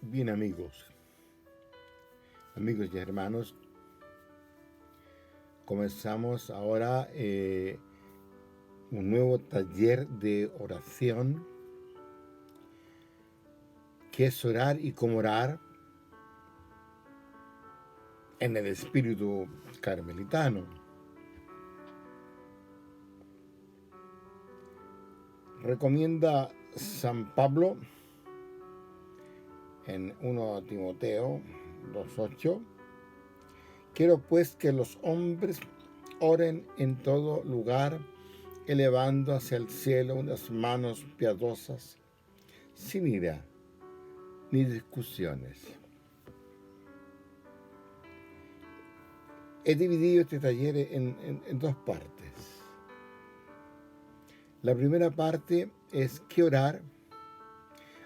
Bien, amigos y hermanos, comenzamos ahora un nuevo taller de oración, que es orar y cómo orar en el espíritu carmelitano. Recomienda San Pablo en 1 Timoteo 2:8: quiero pues que los hombres oren en todo lugar, elevando hacia el cielo unas manos piadosas, sin ira ni discusiones. He dividido este taller en dos partes. La primera parte es qué orar,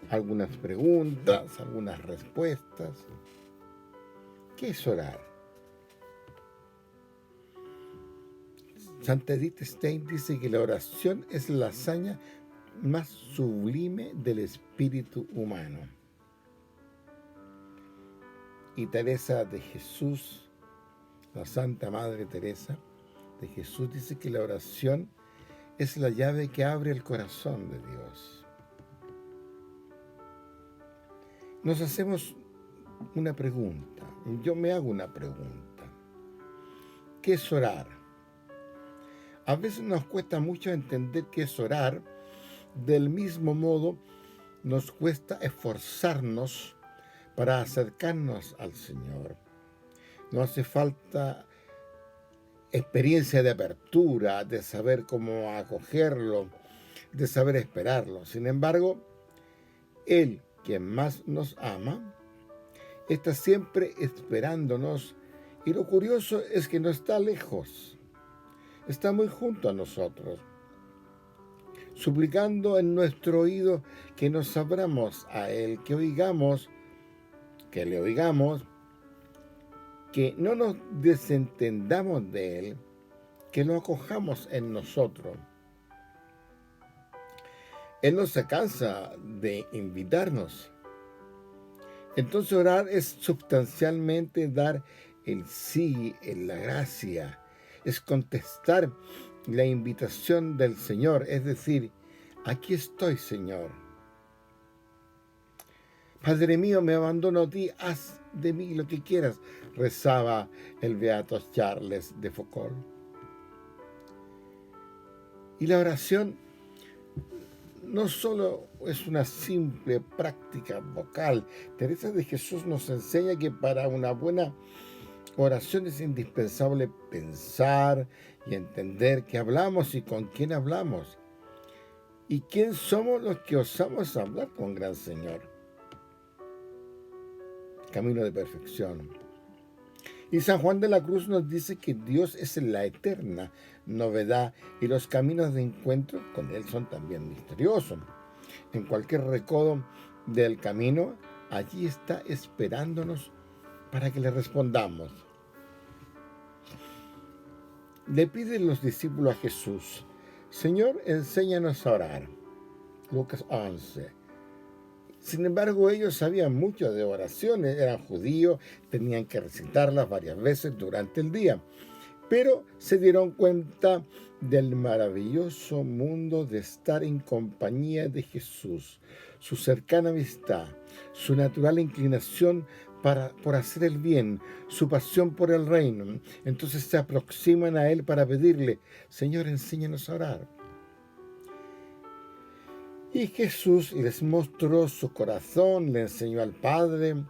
algunas preguntas, algunas respuestas. ¿Qué es orar? Santa Edith Stein dice que la oración es la hazaña más sublime del espíritu humano. Y Teresa de Jesús, la Santa Madre Teresa de Jesús, dice que la oración es la llave que abre el corazón de Dios. Nos hacemos una pregunta, yo me hago una pregunta. ¿Qué es orar? A veces nos cuesta mucho entender qué es orar, del mismo modo nos cuesta esforzarnos para acercarnos al Señor. No hace falta experiencia de apertura, de saber cómo acogerlo, de saber esperarlo. Sin embargo, Él, quien más nos ama, está siempre esperándonos, y lo curioso es que no está lejos, está muy junto a nosotros, suplicando en nuestro oído que nos abramos a Él, que le oigamos, que no nos desentendamos de Él, que lo acojamos en nosotros. Él no se cansa de invitarnos. Entonces orar es sustancialmente dar el sí en la gracia, es contestar la invitación del Señor, es decir, aquí estoy, Señor. Padre mío, me abandono a ti, haz de mí lo que quieras, rezaba el beato Charles de Foucault. Y la oración no solo es una simple práctica vocal. Teresa de Jesús nos enseña que para una buena oración es indispensable pensar y entender qué hablamos y con quién hablamos, y quién somos los que osamos hablar con gran Señor. Camino de perfección. Y San Juan de la Cruz nos dice que Dios es la eterna novedad y los caminos de encuentro con Él son también misteriosos. En cualquier recodo del camino, allí está esperándonos para que le respondamos. Le piden los discípulos a Jesús: Señor, enséñanos a orar. Lucas 11. Sin embargo, ellos sabían mucho de oraciones, eran judíos, tenían que recitarlas varias veces durante el día, pero se dieron cuenta del maravilloso mundo de estar en compañía de Jesús, su cercana amistad, su natural inclinación por hacer el bien, su pasión por el reino. Entonces se aproximan a Él para pedirle: Señor, enséñanos a orar. Y Jesús les mostró su corazón, le enseñó al Padre,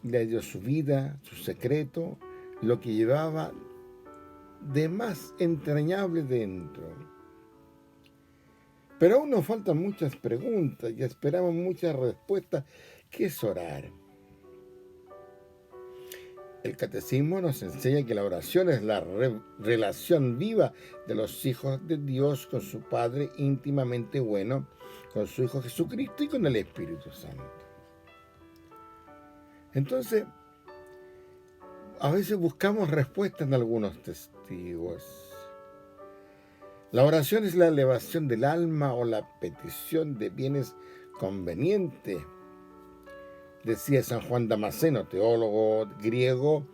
le dio su vida, su secreto, lo que llevaba de más entrañable dentro. Pero aún nos faltan muchas preguntas y esperamos muchas respuestas. ¿Qué es orar? El catecismo nos enseña que la oración es la relación viva de los hijos de Dios con su Padre íntimamente bueno, con su Hijo Jesucristo y con el Espíritu Santo. Entonces, a veces buscamos respuestas en algunos testigos. La oración es la elevación del alma o la petición de bienes convenientes. decía San Juan Damasceno, teólogo griego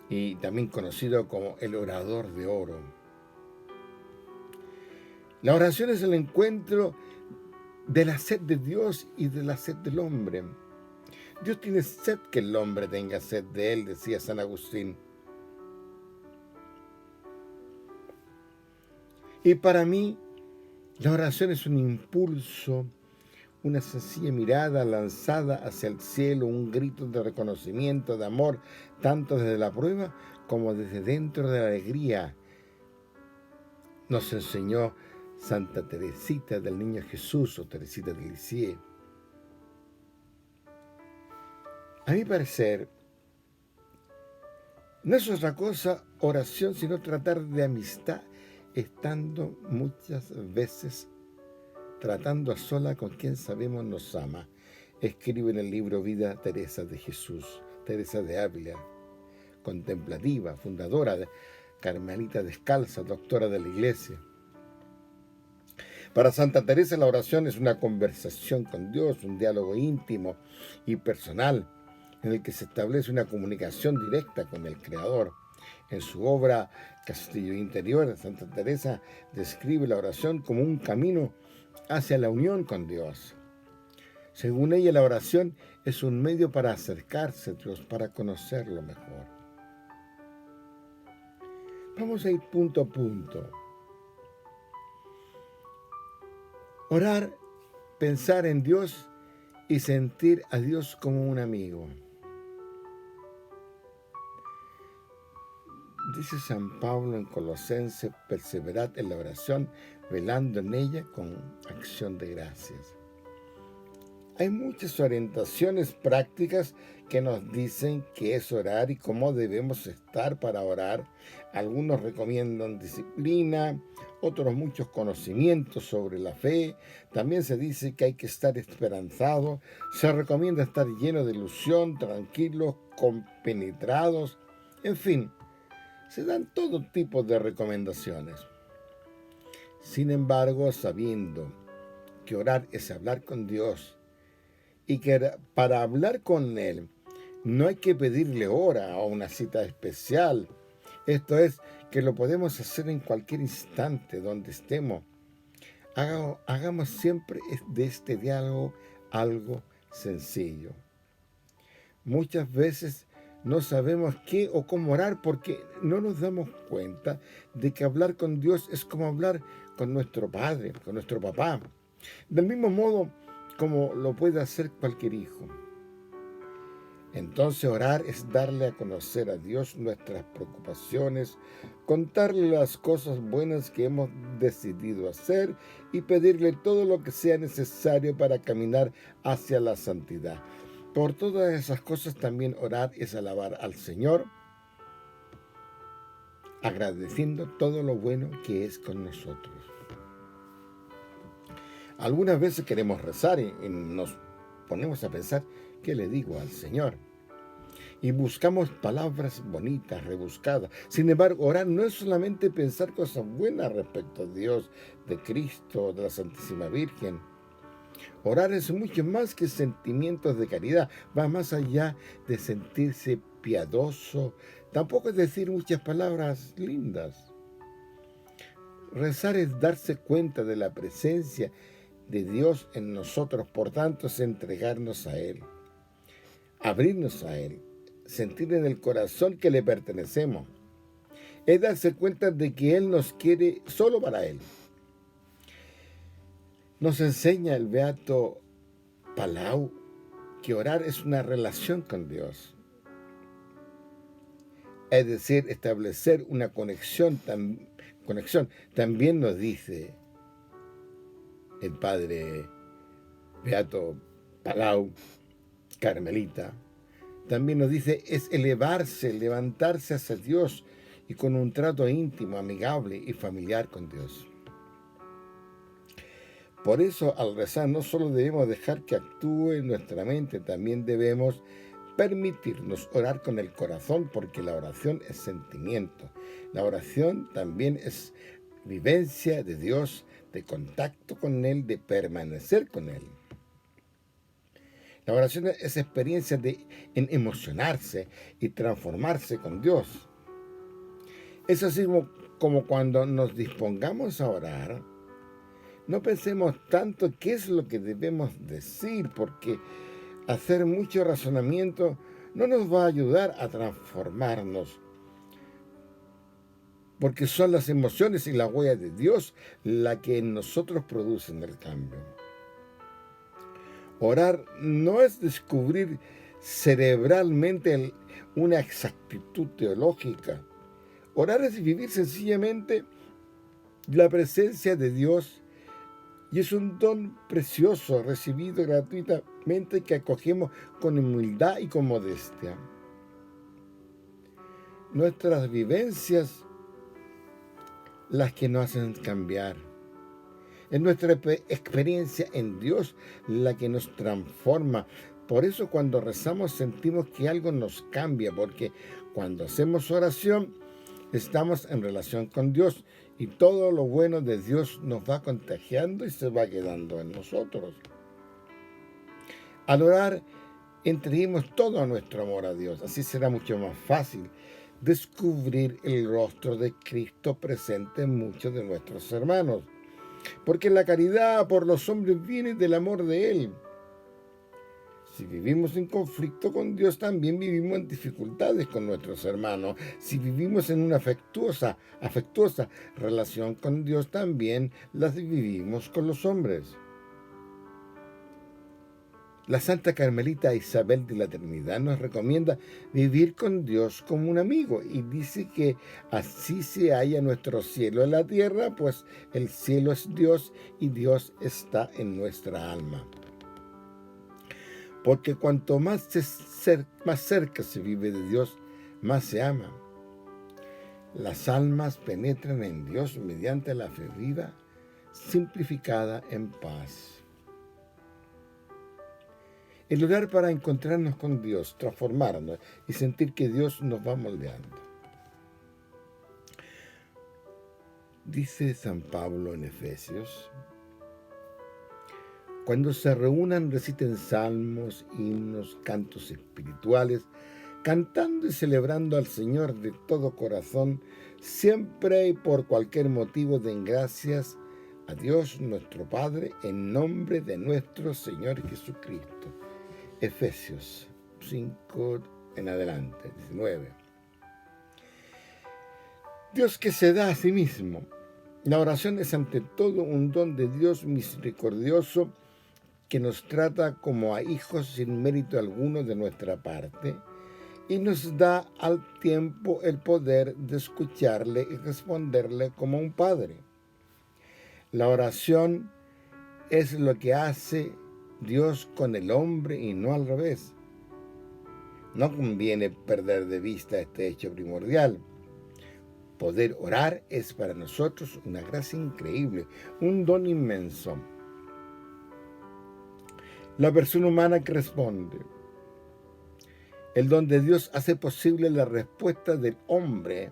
y también conocido como el orador de oro. La oración es el encuentro de la sed de Dios y de la sed del hombre. Dios tiene sed que el hombre tenga sed de él, decía San Agustín. Y para mí, la oración es un impulso, una sencilla mirada lanzada hacia el cielo, un grito de reconocimiento, de amor, tanto desde la prueba como desde dentro de la alegría. Nos enseñó Santa Teresita del Niño Jesús o Teresita de Lisieux. A mi parecer, no es otra cosa oración sino tratar de amistad, estando muchas veces tratando a sola con quien sabemos nos ama. Escribe en el libro Vida Teresa de Jesús, Teresa de Ávila, contemplativa, fundadora de Carmelita Descalza, doctora de la Iglesia. Para Santa Teresa la oración es una conversación con Dios, un diálogo íntimo y personal en el que se establece una comunicación directa con el Creador. En su obra Castillo Interior, Santa Teresa describe la oración como un camino hacia la unión con Dios. Según ella, la oración es un medio para acercarse a Dios, para conocerlo mejor. Vamos a ir punto a punto. Orar, pensar en Dios y sentir a Dios como un amigo. Dice San Pablo en Colosenses, perseverad en la oración, velando en ella con acción de gracias. Hay muchas orientaciones prácticas que nos dicen qué es orar y cómo debemos estar para orar. Algunos recomiendan disciplina, otros muchos conocimientos sobre la fe. También se dice que hay que estar esperanzado. Se recomienda estar lleno de ilusión, tranquilos, compenetrados. En fin, se dan todo tipo de recomendaciones. Sin embargo, sabiendo que orar es hablar con Dios y que para hablar con Él no hay que pedirle hora o una cita especial. Esto es, que lo podemos hacer en cualquier instante donde estemos. Hagamos siempre de este diálogo algo sencillo. Muchas veces no sabemos qué o cómo orar porque no nos damos cuenta de que hablar con Dios es como hablar con nuestro padre, con nuestro papá. Del mismo modo como lo puede hacer cualquier hijo. Entonces orar es darle a conocer a Dios nuestras preocupaciones, contarle las cosas buenas que hemos decidido hacer y pedirle todo lo que sea necesario para caminar hacia la santidad. Por todas esas cosas también orar es alabar al Señor, agradeciendo todo lo bueno que es con nosotros. Algunas veces queremos rezar y nos ponemos a pensar, ¿qué le digo al Señor? Y buscamos palabras bonitas, rebuscadas. Sin embargo, orar no es solamente pensar cosas buenas respecto a Dios, de Cristo, de la Santísima Virgen. Orar es mucho más que sentimientos de caridad, va más allá de sentirse piadoso, tampoco es decir muchas palabras lindas. Rezar es darse cuenta de la presencia de Dios en nosotros, por tanto es entregarnos a Él, abrirnos a Él, sentir en el corazón que le pertenecemos. Es darse cuenta de que Él nos quiere solo para Él. Nos enseña el beato Palau que orar es una relación con Dios. Es decir, establecer una conexión. También nos dice el padre beato Palau, carmelita, también nos dice, es elevarse, levantarse hacia Dios y con un trato íntimo, amigable y familiar con Dios. Por eso, al rezar, no solo debemos dejar que actúe en nuestra mente, también debemos permitirnos orar con el corazón, porque la oración es sentimiento. La oración también es vivencia de Dios, de contacto con Él, de permanecer con Él. La oración es experiencia en emocionarse y transformarse con Dios. Es así como cuando nos dispongamos a orar, no pensemos tanto qué es lo que debemos decir, porque hacer mucho razonamiento no nos va a ayudar a transformarnos, porque son las emociones y la huella de Dios la que en nosotros producen el cambio. Orar no es descubrir cerebralmente una exactitud teológica. Orar es vivir sencillamente la presencia de Dios y es un don precioso recibido gratuitamente que acogemos con humildad y con modestia. Nuestras vivencias las que nos hacen cambiar. Es nuestra experiencia en Dios la que nos transforma. Por eso cuando rezamos sentimos que algo nos cambia, porque cuando hacemos oración estamos en relación con Dios y todo lo bueno de Dios nos va contagiando y se va quedando en nosotros. Al orar entreguemos todo nuestro amor a Dios, así será mucho más fácil descubrir el rostro de Cristo presente en muchos de nuestros hermanos. Porque la caridad por los hombres viene del amor de Él. Si vivimos en conflicto con Dios, también vivimos en dificultades con nuestros hermanos. Si vivimos en una afectuosa relación con Dios, también las vivimos con los hombres. La Santa Carmelita Isabel de la Trinidad nos recomienda vivir con Dios como un amigo y dice que así se halla nuestro cielo en la tierra, pues el cielo es Dios y Dios está en nuestra alma. Porque cuanto más cerca se vive de Dios, más se ama. Las almas penetran en Dios mediante la fe viva, simplificada en paz. El orar para encontrarnos con Dios, transformarnos y sentir que Dios nos va moldeando. Dice San Pablo en Efesios: cuando se reúnan reciten salmos, himnos, cantos espirituales, cantando y celebrando al Señor de todo corazón, siempre y por cualquier motivo den gracias a Dios nuestro Padre en nombre de nuestro Señor Jesucristo. Efesios 5 en adelante, 19. Dios que se da a sí mismo. La oración es ante todo un don de Dios misericordioso que nos trata como a hijos sin mérito alguno de nuestra parte y nos da al tiempo el poder de escucharle y responderle como un padre. La oración es lo que hace Dios con el hombre y no al revés. No conviene perder de vista este hecho primordial. Poder orar es para nosotros una gracia increíble, un don inmenso. La persona humana que responde. El don de Dios hace posible la respuesta del hombre.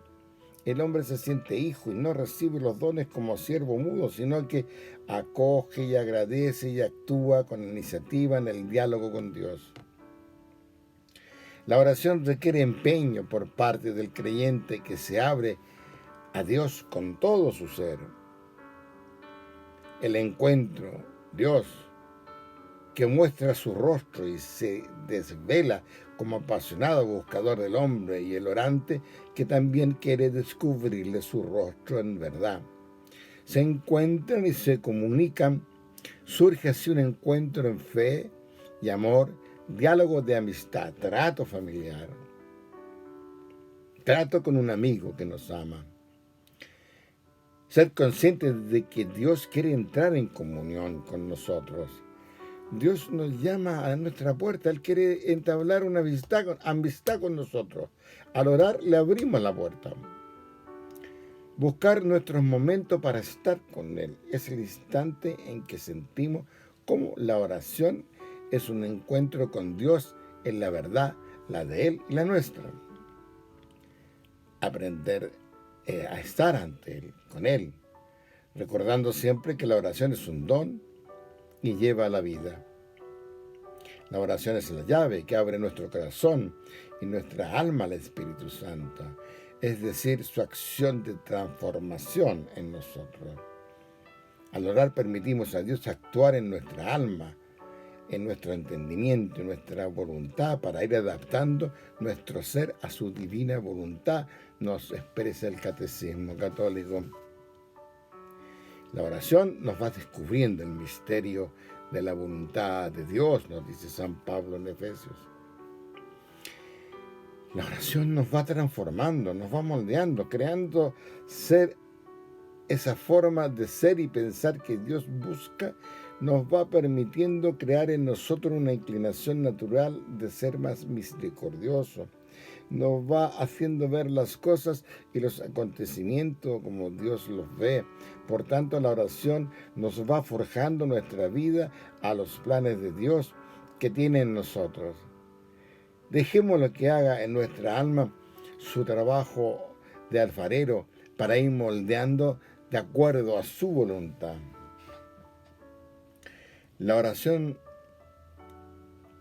El hombre se siente hijo y no recibe los dones como siervo mudo, sino que acoge y agradece y actúa con iniciativa en el diálogo con Dios. La oración requiere empeño por parte del creyente que se abre a Dios con todo su ser. El encuentro, Dios, que muestra su rostro y se desvela como apasionado buscador del hombre, y el orante que también quiere descubrirle su rostro en verdad. Se encuentran y se comunican, surge así un encuentro en fe y amor, diálogo de amistad, trato familiar, trato con un amigo que nos ama. Ser conscientes de que Dios quiere entrar en comunión con nosotros. Dios nos llama a nuestra puerta. Él quiere entablar una amistad con nosotros. Al orar le abrimos la puerta. Buscar nuestros momentos para estar con Él es el instante en que sentimos cómo la oración es un encuentro con Dios en la verdad, la de Él y la nuestra. Aprender a estar ante Él, con Él, recordando siempre que la oración es un don y lleva a la vida. La oración es la llave que abre nuestro corazón y nuestra alma al Espíritu Santo, es decir, su acción de transformación en nosotros. Al orar permitimos a Dios actuar en nuestra alma, en nuestro entendimiento, en nuestra voluntad, para ir adaptando nuestro ser a su divina voluntad, nos expresa el Catecismo Católico. La oración nos va descubriendo el misterio de la voluntad de Dios, nos dice San Pablo en Efesios. La oración nos va transformando, nos va moldeando, creando ser esa forma de ser y pensar que Dios busca, nos va permitiendo crear en nosotros una inclinación natural de ser más misericordioso. Nos va haciendo ver las cosas y los acontecimientos como Dios los ve. Por tanto, la oración nos va forjando nuestra vida a los planes de Dios que tiene en nosotros. Dejémoslo que haga en nuestra alma su trabajo de alfarero para ir moldeando de acuerdo a su voluntad. La oración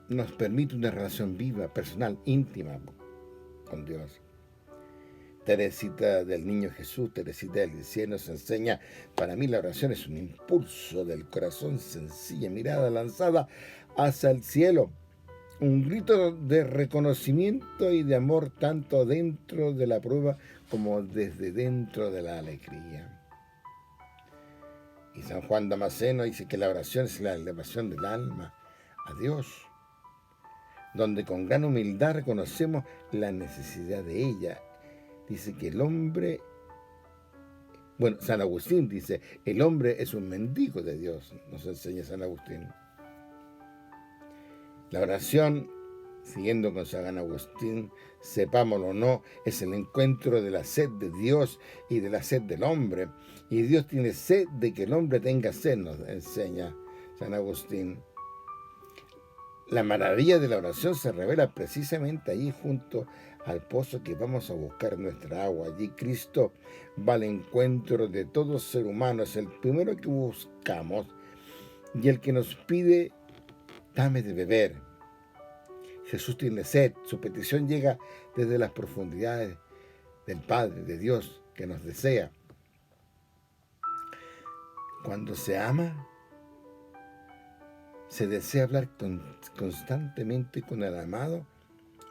nos permite una relación viva, personal, íntima con Dios. Teresita del Niño Jesús, Teresita del Lisieux nos enseña: para mí la oración es un impulso del corazón, sencilla mirada lanzada hacia el cielo, un grito de reconocimiento y de amor tanto dentro de la prueba como desde dentro de la alegría. Y San Juan Damasceno dice que la oración es la elevación del alma a Dios, donde con gran humildad reconocemos la necesidad de ella. Dice que el hombre, San Agustín dice, el hombre es un mendigo de Dios, nos enseña San Agustín. La oración, siguiendo con San Agustín, sepámoslo o no, es el encuentro de la sed de Dios y de la sed del hombre. Y Dios tiene sed de que el hombre tenga sed, nos enseña San Agustín. La maravilla de la oración se revela precisamente allí junto al pozo que vamos a buscar nuestra agua. Allí Cristo va al encuentro de todo ser humano, es el primero que buscamos y el que nos pide: dame de beber. Jesús tiene sed, su petición llega desde las profundidades del Padre, de Dios, que nos desea. Cuando se ama, se desea hablar constantemente con el amado,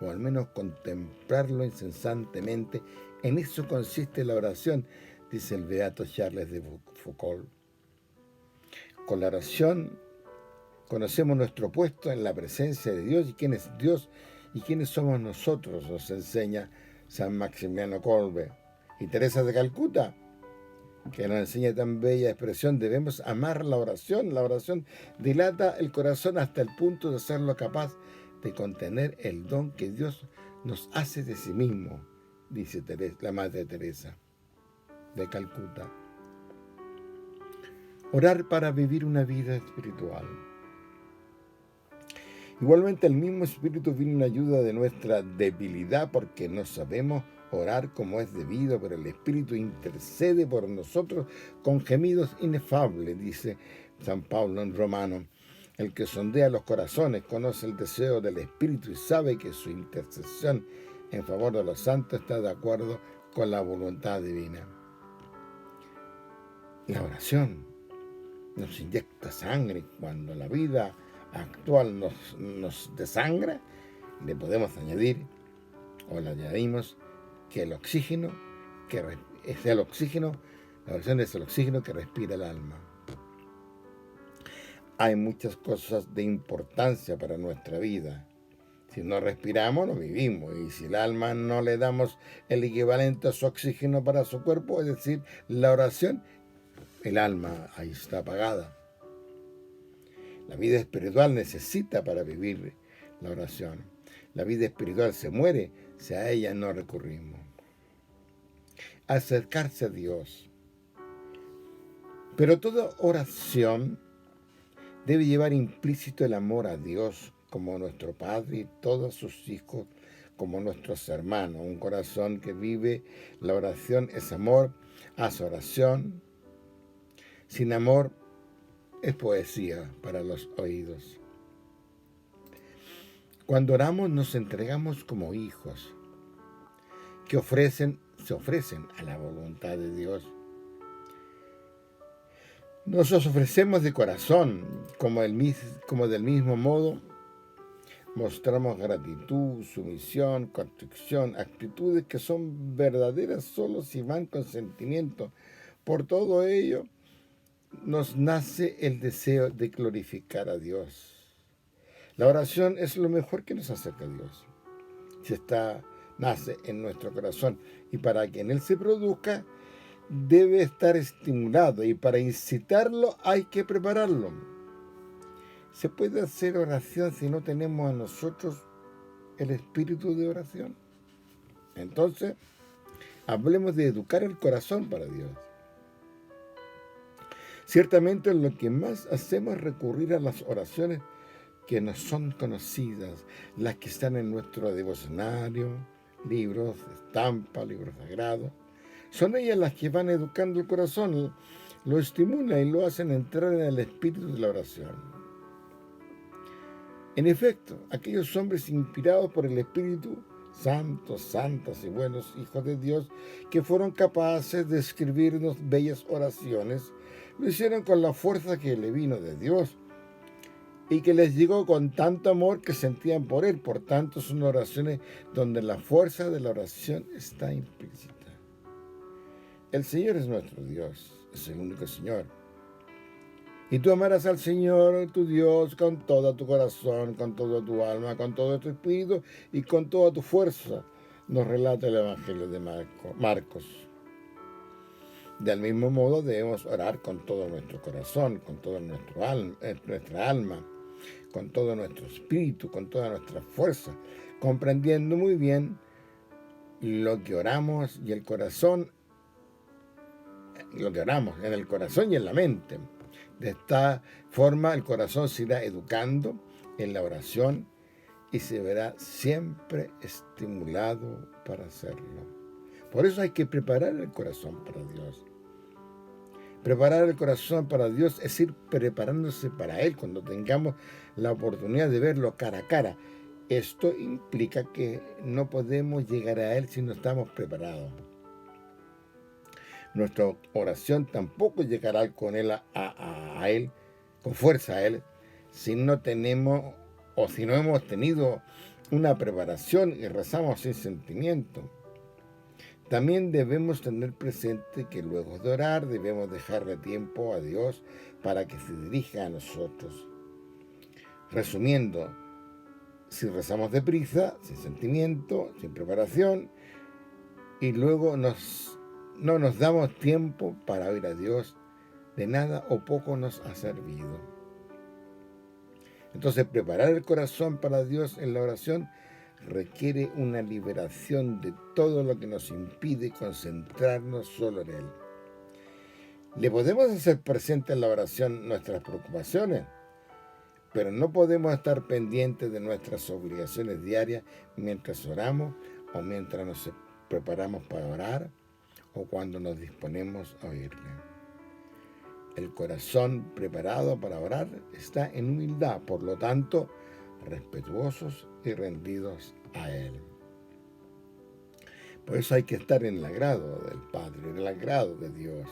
o al menos contemplarlo incesantemente. En eso consiste la oración, dice el beato Charles de Foucauld. Con la oración conocemos nuestro puesto en la presencia de Dios y quién es Dios y quiénes somos nosotros, nos enseña San Maximiano Kolbe. Y Teresa de Calcuta, que nos enseña tan bella expresión: debemos amar la oración. La oración dilata el corazón hasta el punto de hacerlo capaz de contener el don que Dios nos hace de sí mismo, dice la Madre Teresa de Calcuta. Orar para vivir una vida espiritual. Igualmente el mismo Espíritu viene en ayuda de nuestra debilidad, porque no sabemos orar como es debido, pero el Espíritu intercede por nosotros con gemidos inefables, dice San Pablo en Romanos. El que sondea los corazones conoce el deseo del Espíritu y sabe que su intercesión en favor de los santos está de acuerdo con la voluntad divina. La oración nos inyecta sangre. Cuando la vida actual nos desangra, le podemos añadir, o le añadimos, que el oxígeno, la oración es el oxígeno que respira el alma. Hay muchas cosas de importancia para nuestra vida. Si no respiramos, no vivimos. Y si el alma no le damos el equivalente a su oxígeno para su cuerpo, es decir, la oración, el alma ahí está apagada. La vida espiritual necesita para vivir la oración. La vida espiritual se muere si a ella no recurrimos. Acercarse a Dios. Pero toda oración debe llevar implícito el amor a Dios como nuestro Padre y todos sus hijos como nuestros hermanos. Un corazón que vive la oración es amor, hace oración. Sin amor es poesía para los oídos. Cuando oramos nos entregamos como hijos que se ofrecen a la voluntad de Dios. Nos ofrecemos de corazón, como del mismo modo mostramos gratitud, sumisión, constricción, actitudes que son verdaderas solo si van con sentimiento. Por todo ello, nos nace el deseo de glorificar a Dios. La oración es lo mejor que nos acerca a Dios. Si nace en nuestro corazón y para que en él se produzca, debe estar estimulado y para incitarlo hay que prepararlo. ¿Se puede hacer oración si no tenemos a nosotros el espíritu de oración? Entonces, hablemos de educar el corazón para Dios. Ciertamente lo que más hacemos es recurrir a las oraciones que nos son conocidas, las que están en nuestro devocionario, libros, estampas, libros sagrados. Son ellas las que van educando el corazón, lo estimulan y lo hacen entrar en el espíritu de la oración. En efecto, aquellos hombres inspirados por el Espíritu, santos, santas y buenos hijos de Dios, que fueron capaces de escribirnos bellas oraciones, lo hicieron con la fuerza que le vino de Dios y que les llegó con tanto amor que sentían por Él. Por tanto, son oraciones donde la fuerza de la oración está implícita. El Señor es nuestro Dios, es el único Señor. Y tú amarás al Señor, tu Dios, con todo tu corazón, con toda tu alma, con todo tu espíritu y con toda tu fuerza, nos relata el Evangelio de Marcos. Del mismo modo debemos orar con todo nuestro corazón, con toda nuestra alma, con todo nuestro espíritu, con toda nuestra fuerza, comprendiendo muy bien lo que oramos y el corazón, lo que oramos en el corazón y en la mente. De esta forma el corazón se irá educando en la oración y se verá siempre estimulado para hacerlo. Por eso hay que preparar el corazón para Dios. Preparar el corazón para Dios es ir preparándose para Él cuando tengamos la oportunidad de verlo cara a cara. Esto implica que no podemos llegar a Él si no estamos preparados. Nuestra oración tampoco llegará con Él a Él, con fuerza a Él, si no tenemos o si no hemos tenido una preparación y rezamos sin sentimiento. También debemos tener presente que luego de orar debemos dejarle tiempo a Dios para que se dirija a nosotros. Resumiendo, si rezamos deprisa, sin sentimiento, sin preparación, y luego no nos damos tiempo para oír a Dios, de nada o poco nos ha servido. Entonces, preparar el corazón para Dios en la oración requiere una liberación de todo lo que nos impide concentrarnos solo en Él. Le podemos hacer presente en la oración nuestras preocupaciones, pero no podemos estar pendientes de nuestras obligaciones diarias mientras oramos o mientras nos preparamos para orar o cuando nos disponemos a oírle. El corazón preparado para orar está en humildad, por lo tanto, respetuosos y rendidos a Él. Por eso hay que estar en el agrado del Padre, en el agrado de Dios.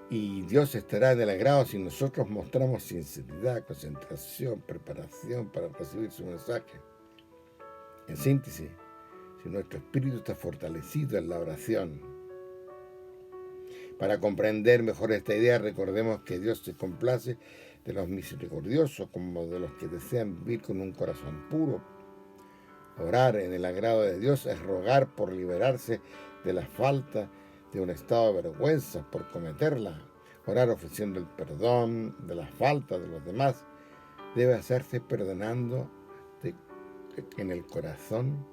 Y Dios estará en el agrado si nosotros mostramos sinceridad, concentración, preparación para recibir su mensaje. En síntesis, si nuestro espíritu está fortalecido en la oración. Para comprender mejor esta idea, recordemos que Dios se complace de los misericordiosos como de los que desean vivir con un corazón puro. Orar en el agrado de Dios es rogar por liberarse de la falta de un estado de vergüenza por cometerla. Orar ofreciendo el perdón de la falta de los demás debe hacerse perdonando en el corazón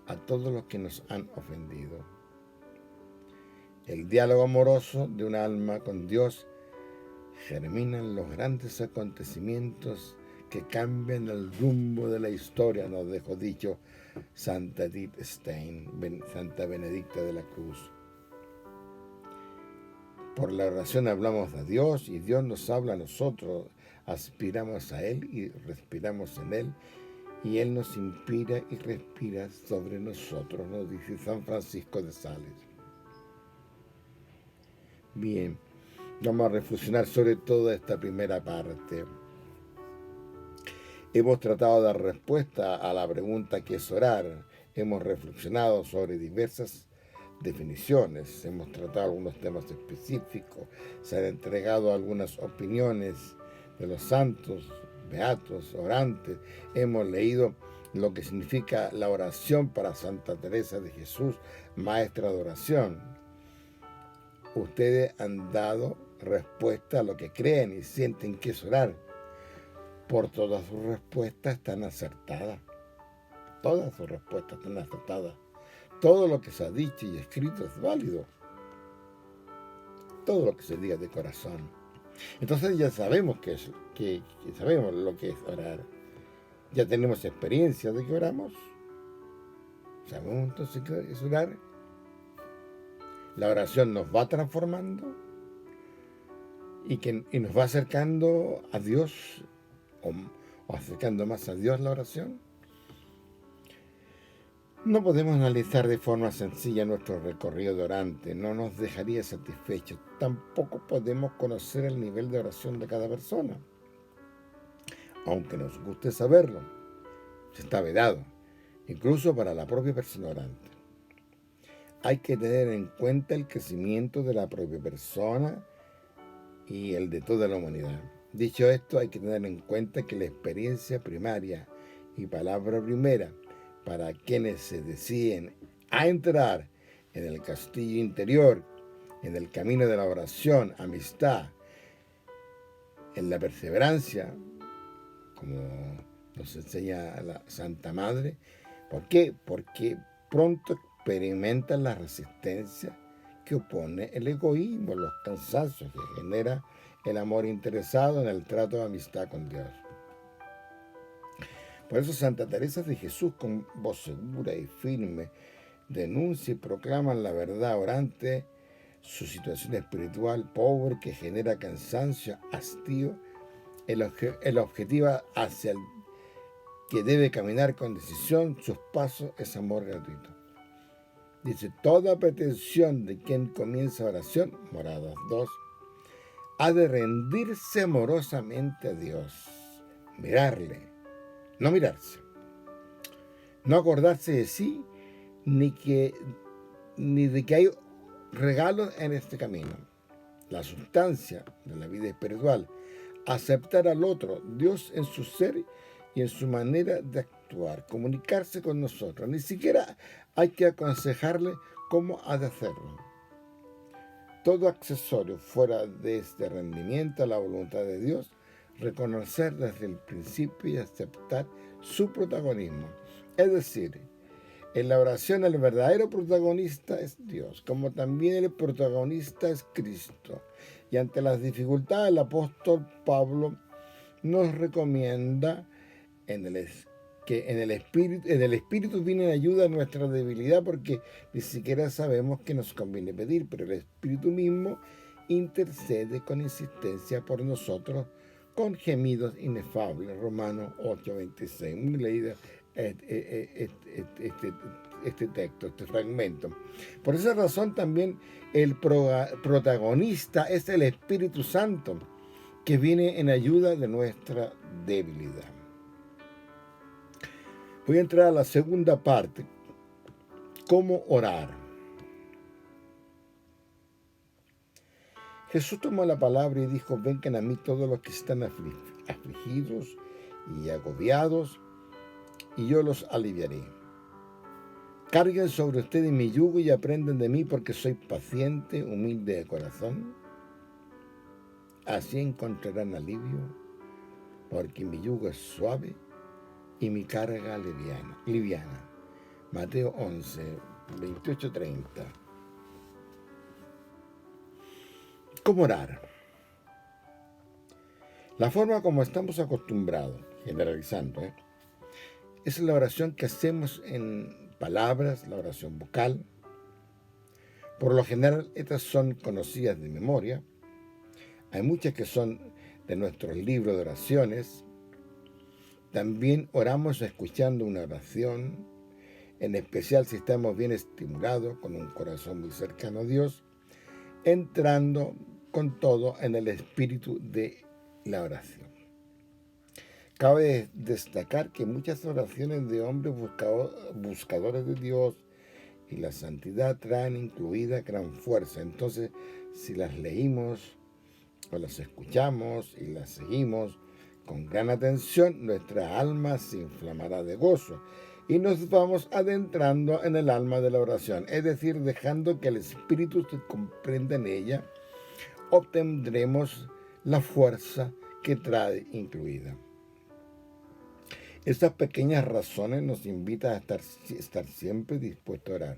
a todos los que nos han ofendido. El diálogo amoroso de un alma con Dios germina en los grandes acontecimientos que cambian el rumbo de la historia, nos dejó dicho Santa Edith Stein, Santa Benedicta de la Cruz. Por la oración hablamos a Dios y Dios nos habla a nosotros. Aspiramos a Él y respiramos en Él. Y Él nos inspira y respira sobre nosotros, nos dice San Francisco de Sales. Bien, vamos a reflexionar sobre toda esta primera parte. Hemos tratado de dar respuesta a la pregunta ¿qué es orar? Hemos reflexionado sobre diversas definiciones, hemos tratado algunos temas específicos, se han entregado algunas opiniones de los santos, beatos, orantes, hemos leído lo que significa la oración para Santa Teresa de Jesús, maestra de oración. Ustedes han dado respuesta a lo que creen y sienten que es orar. Por todas sus respuestas están acertadas. Todas sus respuestas están acertadas. Todo lo que se ha dicho y escrito es válido. Todo lo que se diga de corazón. Entonces ya sabemos que sabemos lo que es orar. Ya tenemos experiencia de que oramos. Sabemos entonces qué es orar. La oración nos va transformando y nos va acercando a Dios o acercando más a Dios la oración. No podemos analizar de forma sencilla nuestro recorrido de orante, no nos dejaría satisfechos. Tampoco podemos conocer el nivel de oración de cada persona, aunque nos guste saberlo. Está vedado, incluso para la propia persona orante. Hay que tener en cuenta el crecimiento de la propia persona y el de toda la humanidad. Dicho esto, hay que tener en cuenta que la experiencia primaria y palabra primera para quienes se deciden a entrar en el castillo interior, en el camino de la oración, amistad, en la perseverancia, como nos enseña la Santa Madre. ¿Por qué? Porque pronto experimentan la resistencia que opone el egoísmo, los cansancios que genera el amor interesado en el trato de amistad con Dios. Por eso Santa Teresa de Jesús, con voz segura y firme, denuncia y proclama la verdad orante su situación espiritual pobre que genera cansancio, hastío, el objetivo hacia el que debe caminar con decisión, sus pasos es amor gratuito. Dice, toda pretensión de quien comienza oración, Moradas 2, ha de rendirse amorosamente a Dios, mirarle, no mirarse, no acordarse de sí, ni de que hay regalos en este camino. La sustancia de la vida espiritual, aceptar al otro, Dios en su ser y en su manera de actuar, comunicarse con nosotros. Ni siquiera hay que aconsejarle cómo ha de hacerlo. Todo accesorio fuera de este rendimiento a la voluntad de Dios, reconocer desde el principio y aceptar su protagonismo. Es decir, en la oración el verdadero protagonista es Dios, como también el protagonista es Cristo. Y ante las dificultades, el apóstol Pablo nos recomienda que en el Espíritu viene en ayuda a nuestra debilidad, porque ni siquiera sabemos qué nos conviene pedir, pero el Espíritu mismo intercede con insistencia por nosotros con gemidos inefables. Romanos 8:26. Muy leída este texto, este fragmento. Por esa razón también el protagonista es el Espíritu Santo, que viene en ayuda de nuestra debilidad. Voy a entrar a la segunda parte. ¿Cómo orar? Jesús tomó la palabra y dijo, vengan a mí todos los que están afligidos y agobiados, y yo los aliviaré. Carguen sobre ustedes mi yugo y aprendan de mí, porque soy paciente, humilde de corazón. Así encontrarán alivio, porque mi yugo es suave y mi carga liviana. Mateo 11, 28, 30. ¿Cómo orar? La forma como estamos acostumbrados, generalizando, es la oración que hacemos en palabras, la oración vocal, Por lo general, estas son conocidas de memoria. Hay muchas que son de nuestros libros de oraciones. También oramos escuchando una oración, en especial si estamos bien estimulados, con un corazón muy cercano a Dios, entrando con todo en el espíritu de la oración. Cabe destacar que muchas oraciones de hombres buscadores de Dios y la santidad traen incluida gran fuerza. Entonces, si las leímos o las escuchamos y las seguimos con gran atención, nuestra alma se inflamará de gozo y nos vamos adentrando en el alma de la oración, es decir, dejando que el Espíritu se comprenda en ella, obtendremos la fuerza que trae incluida. Estas pequeñas razones nos invitan a estar siempre dispuestos a orar,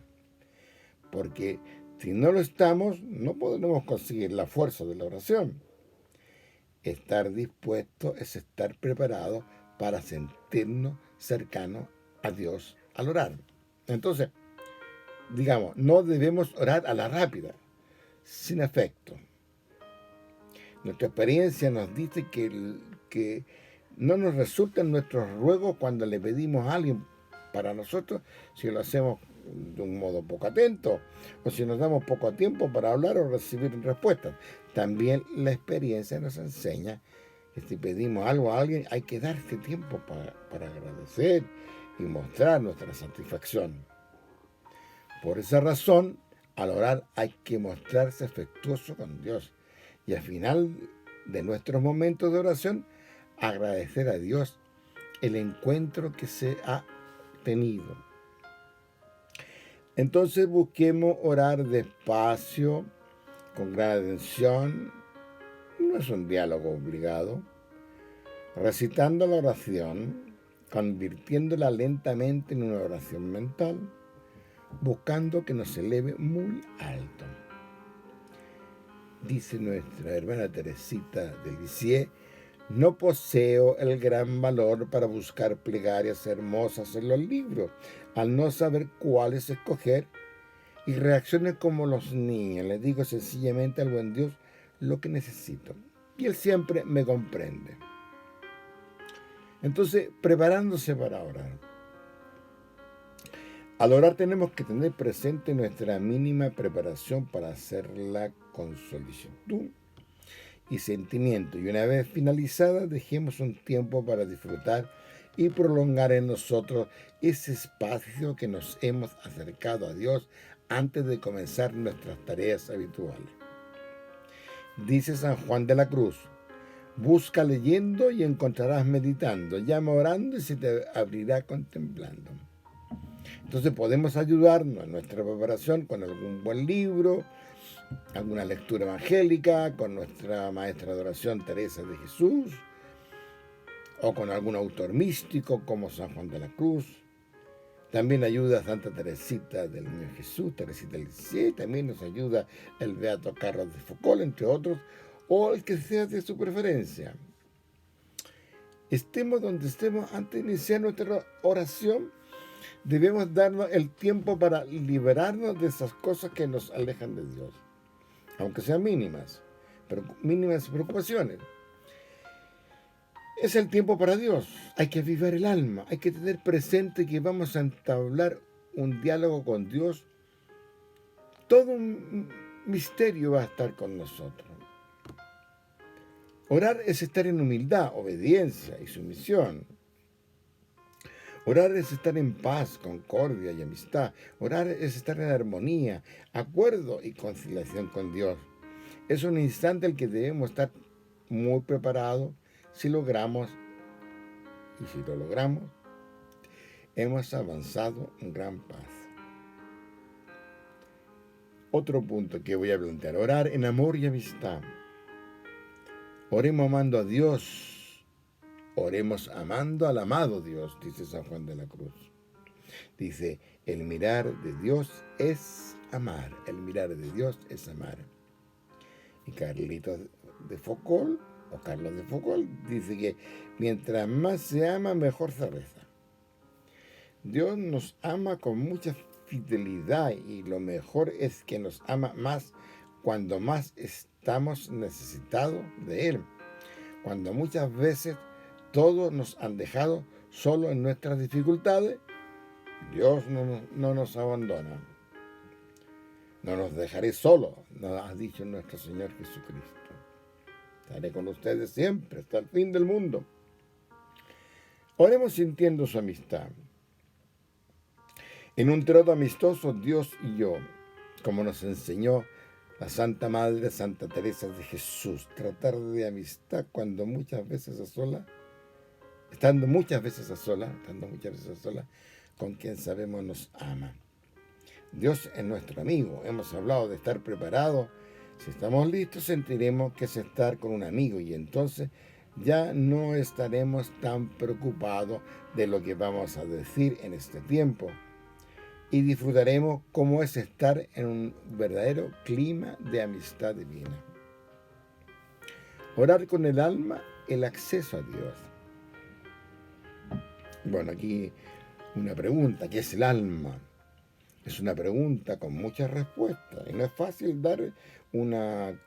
porque si no lo estamos, no podremos conseguir la fuerza de la oración. Estar dispuesto es estar preparado para sentirnos cercanos a Dios al orar. Entonces, digamos, no debemos orar a la rápida, sin efecto. Nuestra experiencia nos dice que no nos resultan nuestros ruegos cuando le pedimos a alguien para nosotros, si lo hacemos de un modo poco atento, o si nos damos poco tiempo para hablar o recibir respuestas. También la experiencia nos enseña que si pedimos algo a alguien, hay que darse tiempo para agradecer y mostrar nuestra satisfacción. Por esa razón, al orar hay que mostrarse afectuoso con Dios y al final de nuestros momentos de oración, agradecer a Dios el encuentro que se ha tenido. Entonces busquemos orar despacio, con gran atención, no es un diálogo obligado, recitando la oración, convirtiéndola lentamente en una oración mental, buscando que nos eleve muy alto. Dice nuestra hermana Teresita de Lisieux, no poseo el gran valor para buscar plegarias hermosas en los libros, al no saber cuáles escoger, y reacciono como los niños. Le digo sencillamente al buen Dios lo que necesito, y Él siempre me comprende. Entonces, preparándose para orar. Al orar tenemos que tener presente nuestra mínima preparación para hacerla con solicitud y sentimiento. Y una vez finalizada, dejemos un tiempo para disfrutar y prolongar en nosotros ese espacio que nos hemos acercado a Dios antes de comenzar nuestras tareas habituales. Dice San Juan de la Cruz, busca leyendo y encontrarás meditando, llama orando y se te abrirá contemplando. Entonces podemos ayudarnos en nuestra preparación con algún buen libro, alguna lectura evangélica, con nuestra maestra de oración Teresa de Jesús, o con algún autor místico como San Juan de la Cruz. También ayuda a Santa Teresita del Niño Jesús, Teresita de Lisieux, también nos ayuda el Beato Carlos de Foucault, entre otros, o el que sea de su preferencia. Estemos donde estemos, antes de iniciar nuestra oración, debemos darnos el tiempo para liberarnos de esas cosas que nos alejan de Dios, aunque sean mínimas, pero mínimas preocupaciones. Es el tiempo para Dios, hay que avivar el alma, hay que tener presente que vamos a entablar un diálogo con Dios. Todo un misterio va a estar con nosotros. Orar es estar en humildad, obediencia y sumisión. Orar es estar en paz, concordia y amistad. Orar es estar en armonía, acuerdo y conciliación con Dios. Es un instante en el que debemos estar muy preparados. Si logramos, y si lo logramos, hemos avanzado en gran paz. Otro punto que voy a plantear, orar en amor y amistad. Oremos amando a Dios, oremos amando al amado Dios, dice San Juan de la Cruz. Dice, el mirar de Dios es amar, el mirar de Dios es amar. Y Carlos de Foucault dice que mientras más se ama, mejor se reza. Dios nos ama con mucha fidelidad, y lo mejor es que nos ama más cuando más estamos necesitados de Él. Cuando muchas veces todos nos han dejado solo en nuestras dificultades, Dios no nos abandona. No nos dejaré solos, nos ha dicho nuestro Señor Jesucristo. Estaré con ustedes siempre, hasta el fin del mundo. Oremos sintiendo su amistad. En un trato amistoso, Dios y yo, como nos enseñó la Santa Madre Santa Teresa de Jesús, tratar de amistad cuando muchas veces a solas, estando muchas veces a solas con quien sabemos nos ama. Dios es nuestro amigo. Hemos hablado de estar preparados. Si estamos listos, sentiremos que es estar con un amigo, y entonces ya no estaremos tan preocupados de lo que vamos a decir en este tiempo, y disfrutaremos cómo es estar en un verdadero clima de amistad divina. Orar con el alma, el acceso a Dios. Bueno, aquí una pregunta: ¿qué es el alma? Es una pregunta con muchas respuestas, y no es fácil dar una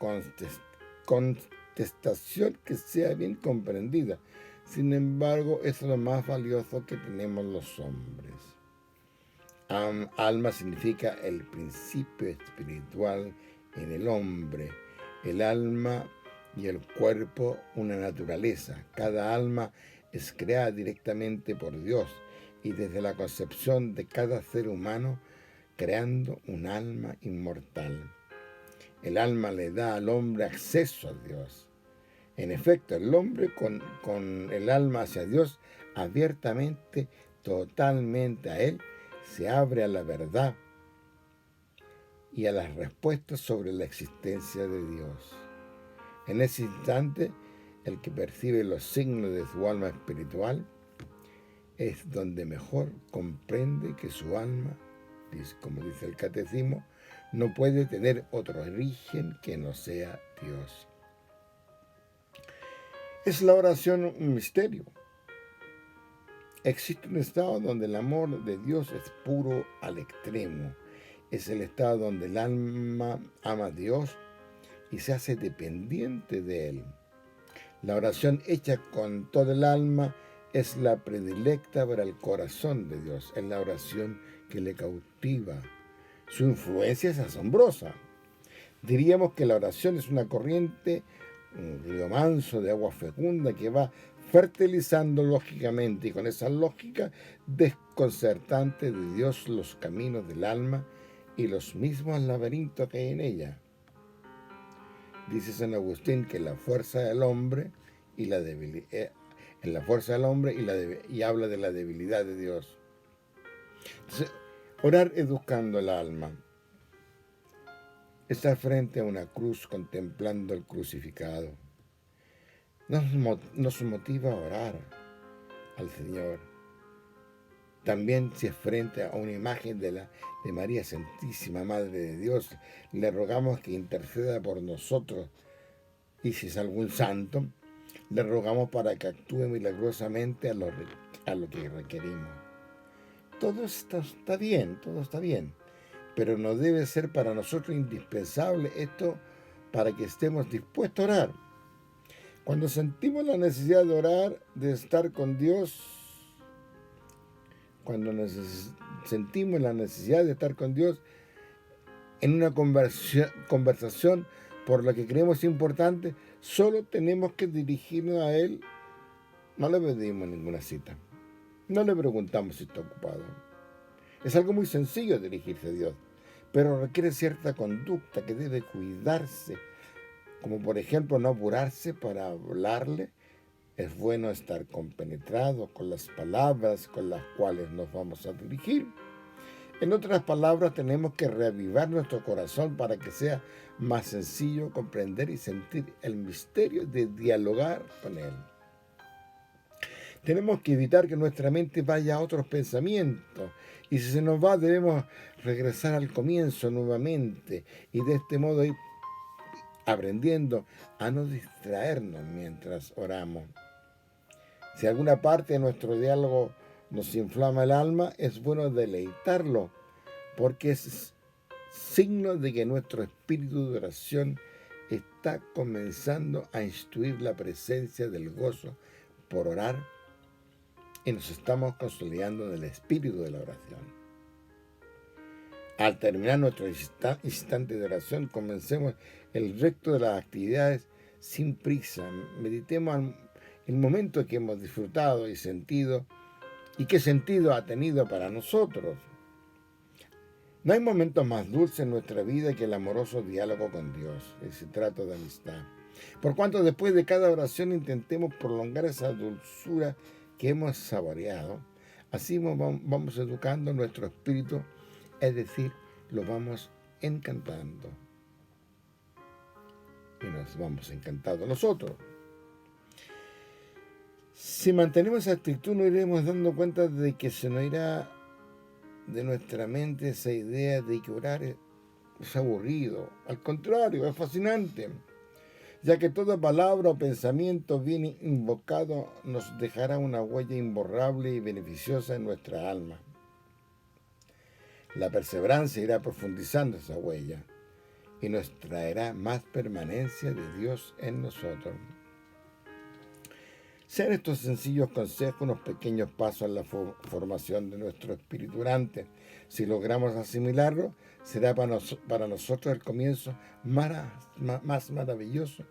contestación que sea bien comprendida. Sin embargo, es lo más valioso que tenemos los hombres. Alma significa el principio espiritual en el hombre. El alma y el cuerpo, una naturaleza. Cada alma es creada directamente por Dios, y desde la concepción de cada ser humano, creando un alma inmortal. El alma le da al hombre acceso a Dios. En efecto, el hombre con el alma hacia Dios, abiertamente, totalmente a Él, se abre a la verdad y a las respuestas sobre la existencia de Dios. En ese instante, el que percibe los signos de su alma espiritual es donde mejor comprende que su alma, como dice el catecismo, no puede tener otro origen que no sea Dios. ¿Es la oración un misterio? Existe un estado donde el amor de Dios es puro al extremo. Es el estado donde el alma ama a Dios y se hace dependiente de Él. La oración hecha con todo el alma es la predilecta para el corazón de Dios. Es la oración que le cautiva. Su influencia es asombrosa. Diríamos que la oración es una corriente, un río manso de agua fecunda que va fertilizando lógicamente, y con esa lógica desconcertante de Dios, los caminos del alma y los mismos laberintos que hay en ella. Dice San Agustín que la fuerza del hombre y la debilidad, en la fuerza del hombre y habla de la debilidad de Dios. Entonces, orar es buscando el alma. Estar frente a una cruz contemplando el crucificado nos motiva a orar al Señor. También, si es frente a una imagen de María Santísima, Madre de Dios, le rogamos que interceda por nosotros, y si es algún santo, le rogamos para que actúe milagrosamente a lo que requerimos. Todo está bien, pero no debe ser para nosotros indispensable esto para que estemos dispuestos a orar. Cuando sentimos la necesidad de orar, de estar con Dios, sentimos la necesidad de estar con Dios en una conversación por la que creemos importante, solo tenemos que dirigirnos a Él. No le pedimos ninguna cita, no le preguntamos si está ocupado. Es algo muy sencillo dirigirse a Dios, pero requiere cierta conducta que debe cuidarse, como por ejemplo no apurarse para hablarle. Es bueno estar compenetrados con las palabras con las cuales nos vamos a dirigir. En otras palabras, tenemos que reavivar nuestro corazón para que sea más sencillo comprender y sentir el misterio de dialogar con Él. Tenemos que evitar que nuestra mente vaya a otros pensamientos, y si se nos va, debemos regresar al comienzo nuevamente, y de este modo ir aprendiendo a no distraernos mientras oramos. Si alguna parte de nuestro diálogo nos inflama el alma, es bueno deleitarlo porque es signo de que nuestro espíritu de oración está comenzando a instruir la presencia del gozo por orar y nos estamos consolidando en el espíritu de la oración. Al terminar nuestro instante de oración, comencemos el resto de las actividades sin prisa. Meditemos el momento que hemos disfrutado y sentido y qué sentido ha tenido para nosotros. No hay momentos más dulces en nuestra vida que el amoroso diálogo con Dios, ese trato de amistad. Por cuanto después de cada oración intentemos prolongar esa dulzura que hemos saboreado, así vamos educando nuestro espíritu, es decir, lo vamos encantando. Y nos vamos encantando nosotros. Si mantenemos esa actitud, nos iremos dando cuenta de que se nos irá de nuestra mente esa idea de que orar es aburrido. Al contrario, es fascinante, ya que toda palabra o pensamiento bien invocado nos dejará una huella imborrable y beneficiosa en nuestra alma. La perseverancia irá profundizando esa huella y nos traerá más permanencia de Dios en nosotros. Sean estos sencillos consejos unos pequeños pasos en la formación de nuestro espíritu orante. Si logramos asimilarlo, será para nosotros el comienzo más maravilloso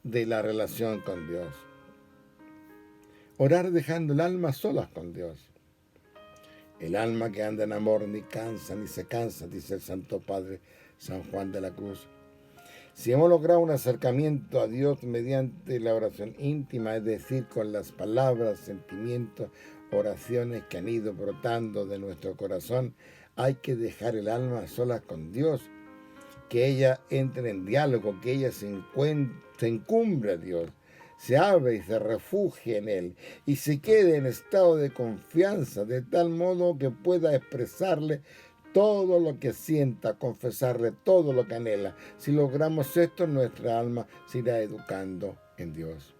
de la relación con Dios. Orar dejando el alma solas con Dios. El alma que anda en amor ni cansa ni se cansa, dice el Santo Padre San Juan de la Cruz. Si hemos logrado un acercamiento a Dios mediante la oración íntima, es decir, con las palabras, sentimientos, oraciones que han ido brotando de nuestro corazón, hay que dejar el alma a solas con Dios, que ella entre en diálogo, que ella se encumbre a Dios, se abre y se refugie en Él, y se quede en estado de confianza, de tal modo que pueda expresarle todo lo que sienta, confesarle todo lo que anhela. Si logramos esto, nuestra alma se irá educando en Dios.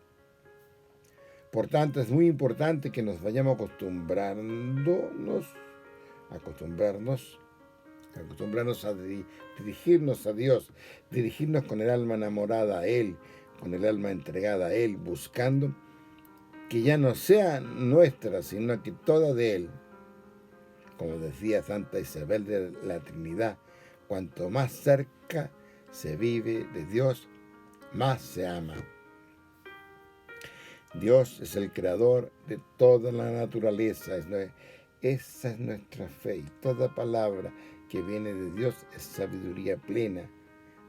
Por tanto, es muy importante que nos vayamos acostumbrarnos a dirigirnos a Dios, dirigirnos con el alma enamorada a Él, con el alma entregada a Él, buscando que ya no sea nuestra, sino que toda de Él. Como decía Santa Isabel de la Trinidad, cuanto más cerca se vive de Dios, más se ama. Dios es el creador de toda la naturaleza. Esa es nuestra fe. Y toda palabra que viene de Dios es sabiduría plena.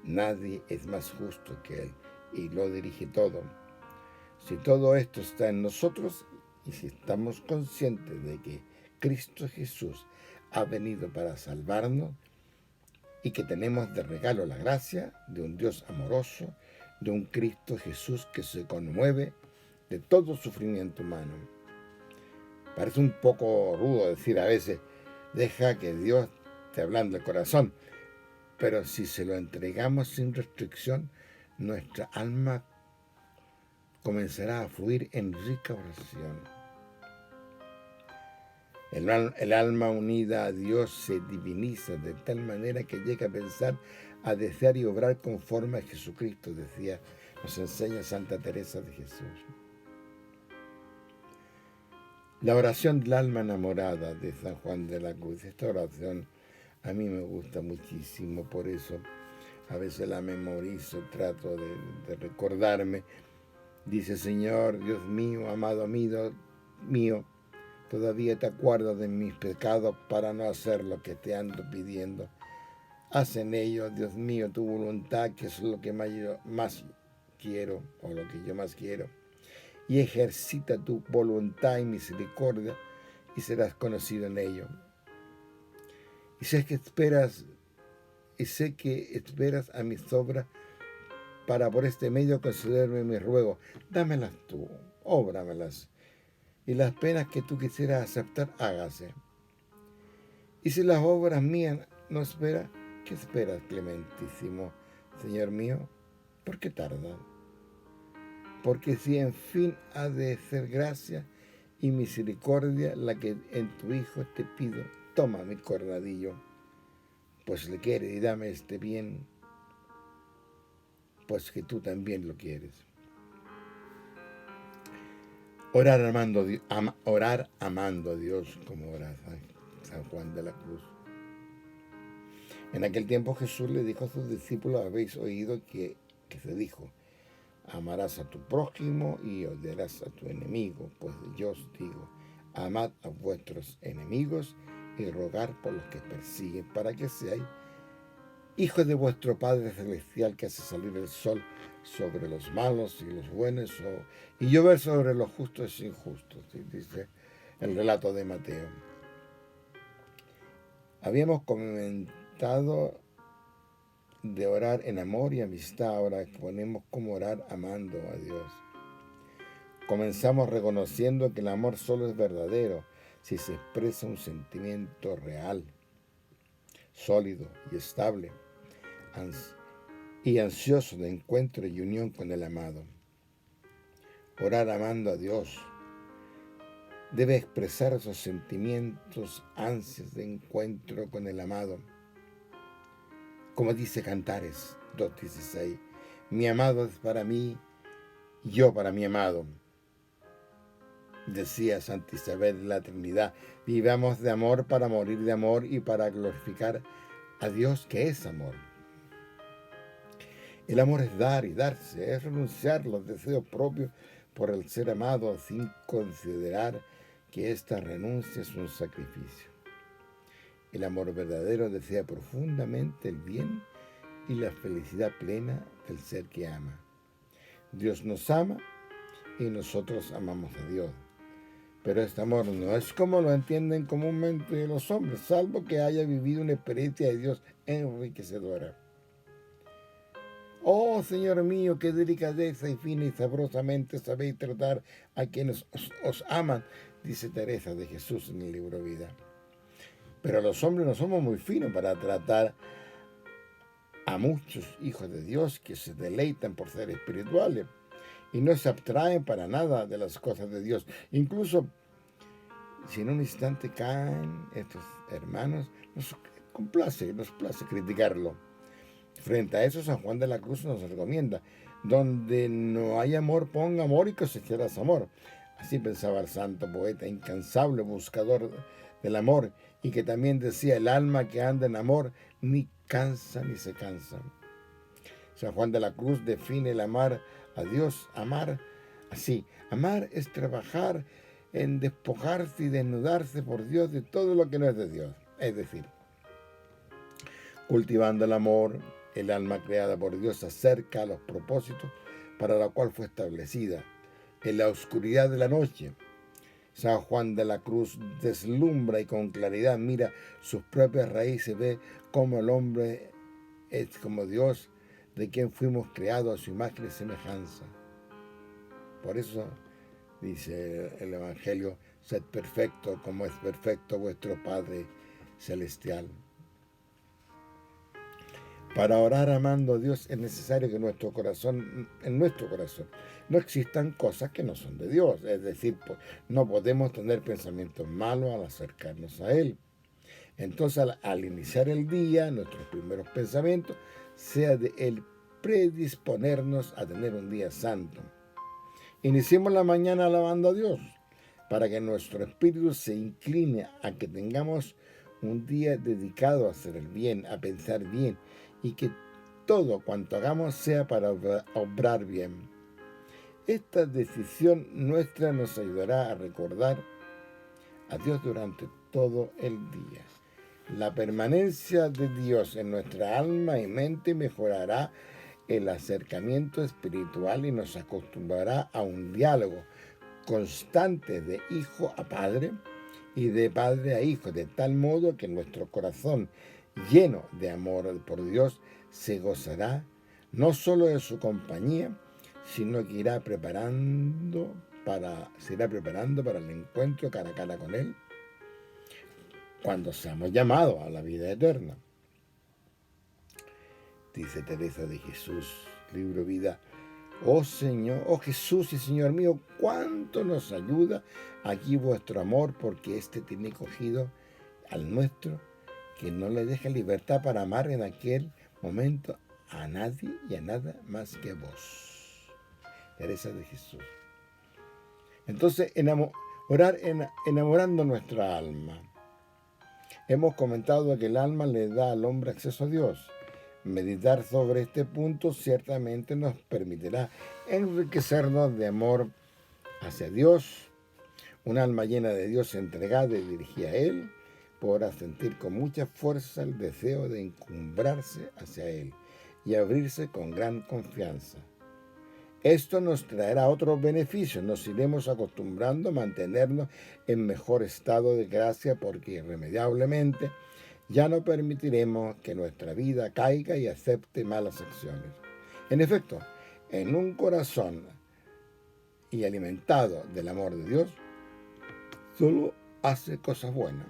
Nadie es más justo que Él y lo dirige todo. Si todo esto está en nosotros y si estamos conscientes de que Cristo Jesús ha venido para salvarnos y que tenemos de regalo la gracia de un Dios amoroso, de un Cristo Jesús que se conmueve de todo sufrimiento humano. Parece un poco rudo decir a veces, deja que Dios te ablande el corazón, pero si se lo entregamos sin restricción, nuestra alma comenzará a fluir en rica oración. El alma unida a Dios se diviniza de tal manera que llega a pensar, a desear y obrar conforme a Jesucristo, nos enseña Santa Teresa de Jesús. La oración del alma enamorada de San Juan de la Cruz. Esta oración a mí me gusta muchísimo, por eso a veces la memorizo, trato de recordarme. Dice: Señor, Dios mío, amado mío, todavía te acuerdas de mis pecados para no hacer lo que te ando pidiendo. Haz en ellos, Dios mío, tu voluntad, que es lo que más quiero, o lo que yo más quiero. Y ejercita tu voluntad y misericordia, y serás conocido en ello. Y sé que esperas a mis obras para por este medio concederme mis ruegos. Dámelas tú, óbramelas. Y las penas que tú quisieras aceptar, hágase. Y si las obras mías no esperas, ¿qué esperas, clementísimo Señor mío? ¿Por qué tardas? Porque si en fin ha de ser gracia y misericordia la que en tu Hijo te pido, toma mi cornadillo, pues le quiere, y dame este bien, pues que tú también lo quieres. Orar amando a Dios, como ora San Juan de la Cruz. En aquel tiempo Jesús le dijo a sus discípulos: habéis oído que se dijo, amarás a tu prójimo y odiarás a tu enemigo. Pues yo os digo, amad a vuestros enemigos y rogar por los que persiguen, para que seáis hijos de vuestro Padre Celestial, que hace salir el sol sobre los malos y los buenos, y llover sobre los justos e injustos, ¿sí? Dice el relato de Mateo. Habíamos comentado de orar en amor y amistad. Ahora exponemos cómo orar amando a Dios. Comenzamos reconociendo que el amor solo es verdadero si se expresa un sentimiento real, sólido y estable, y ansioso de encuentro y unión con el amado. Orar amando a Dios debe expresar esos sentimientos, ansias de encuentro con el amado. Como dice Cantares 2:16, mi amado es para mí, yo para mi amado. Decía Santa Isabel de la Trinidad, vivamos de amor para morir de amor y para glorificar a Dios, que es amor. El amor es dar y darse, es renunciar a los deseos propios por el ser amado sin considerar que esta renuncia es un sacrificio. El amor verdadero desea profundamente el bien y la felicidad plena del ser que ama. Dios nos ama y nosotros amamos a Dios. Pero este amor no es como lo entienden comúnmente los hombres, salvo que haya vivido una experiencia de Dios enriquecedora. Oh, Señor mío, qué delicadeza y fina y sabrosamente sabéis tratar a quienes os aman, dice Teresa de Jesús en el libro Vida. Pero los hombres no somos muy finos para tratar a muchos hijos de Dios que se deleitan por ser espirituales y no se abstraen para nada de las cosas de Dios. Incluso si en un instante caen estos hermanos, nos place criticarlo. Frente a eso, San Juan de la Cruz nos recomienda: donde no hay amor, ponga amor y cosecharás amor. Así pensaba el santo poeta, incansable buscador del amor, y que también decía: el alma que anda en amor ni cansa ni se cansa. San Juan de la Cruz define el amar a Dios, amar así: amar es trabajar en despojarse y desnudarse por Dios de todo lo que no es de Dios. Es decir, cultivando el amor, el alma creada por Dios se acerca a los propósitos para la cual fue establecida. En la oscuridad de la noche, San Juan de la Cruz deslumbra y con claridad mira sus propias raíces, ve cómo el hombre es como Dios, de quien fuimos creados a su imagen y semejanza. Por eso dice el Evangelio: sed perfecto como es perfecto vuestro Padre Celestial. Para orar amando a Dios es necesario que en nuestro corazón no existan cosas que no son de Dios. Es decir, no podemos tener pensamientos malos al acercarnos a Él. Entonces, al iniciar el día, nuestros primeros pensamientos sea de el predisponernos a tener un día santo. Iniciemos la mañana alabando a Dios, para que nuestro espíritu se incline a que tengamos un día dedicado a hacer el bien, a pensar bien, y que todo cuanto hagamos sea para obrar bien. Esta decisión nuestra nos ayudará a recordar a Dios durante todo el día. La permanencia de Dios en nuestra alma y mente mejorará el acercamiento espiritual y nos acostumbrará a un diálogo constante de hijo a padre y de padre a hijo, de tal modo que nuestro corazón, lleno de amor por Dios, se gozará no solo de su compañía, sino que se irá preparando para el encuentro cara a cara con Él, cuando seamos llamados a la vida eterna. Dice Teresa de Jesús, libro Vida: oh Señor, oh Jesús y Señor mío, cuánto nos ayuda aquí vuestro amor, porque éste tiene cogido al nuestro, que no le deja libertad para amar en aquel momento a nadie y a nada más que a vos. Teresa de Jesús. Entonces, orar enamorando nuestra alma. Hemos comentado que el alma le da al hombre acceso a Dios. Meditar sobre este punto ciertamente nos permitirá enriquecernos de amor hacia Dios. Un alma llena de Dios entregada y dirigida a Él podrá sentir con mucha fuerza el deseo de encumbrarse hacia Él y abrirse con gran confianza. Esto nos traerá otros beneficios. Nos iremos acostumbrando a mantenernos en mejor estado de gracia porque irremediablemente ya no permitiremos que nuestra vida caiga y acepte malas acciones. En efecto, en un corazón y alimentado del amor de Dios, solo hace cosas buenas.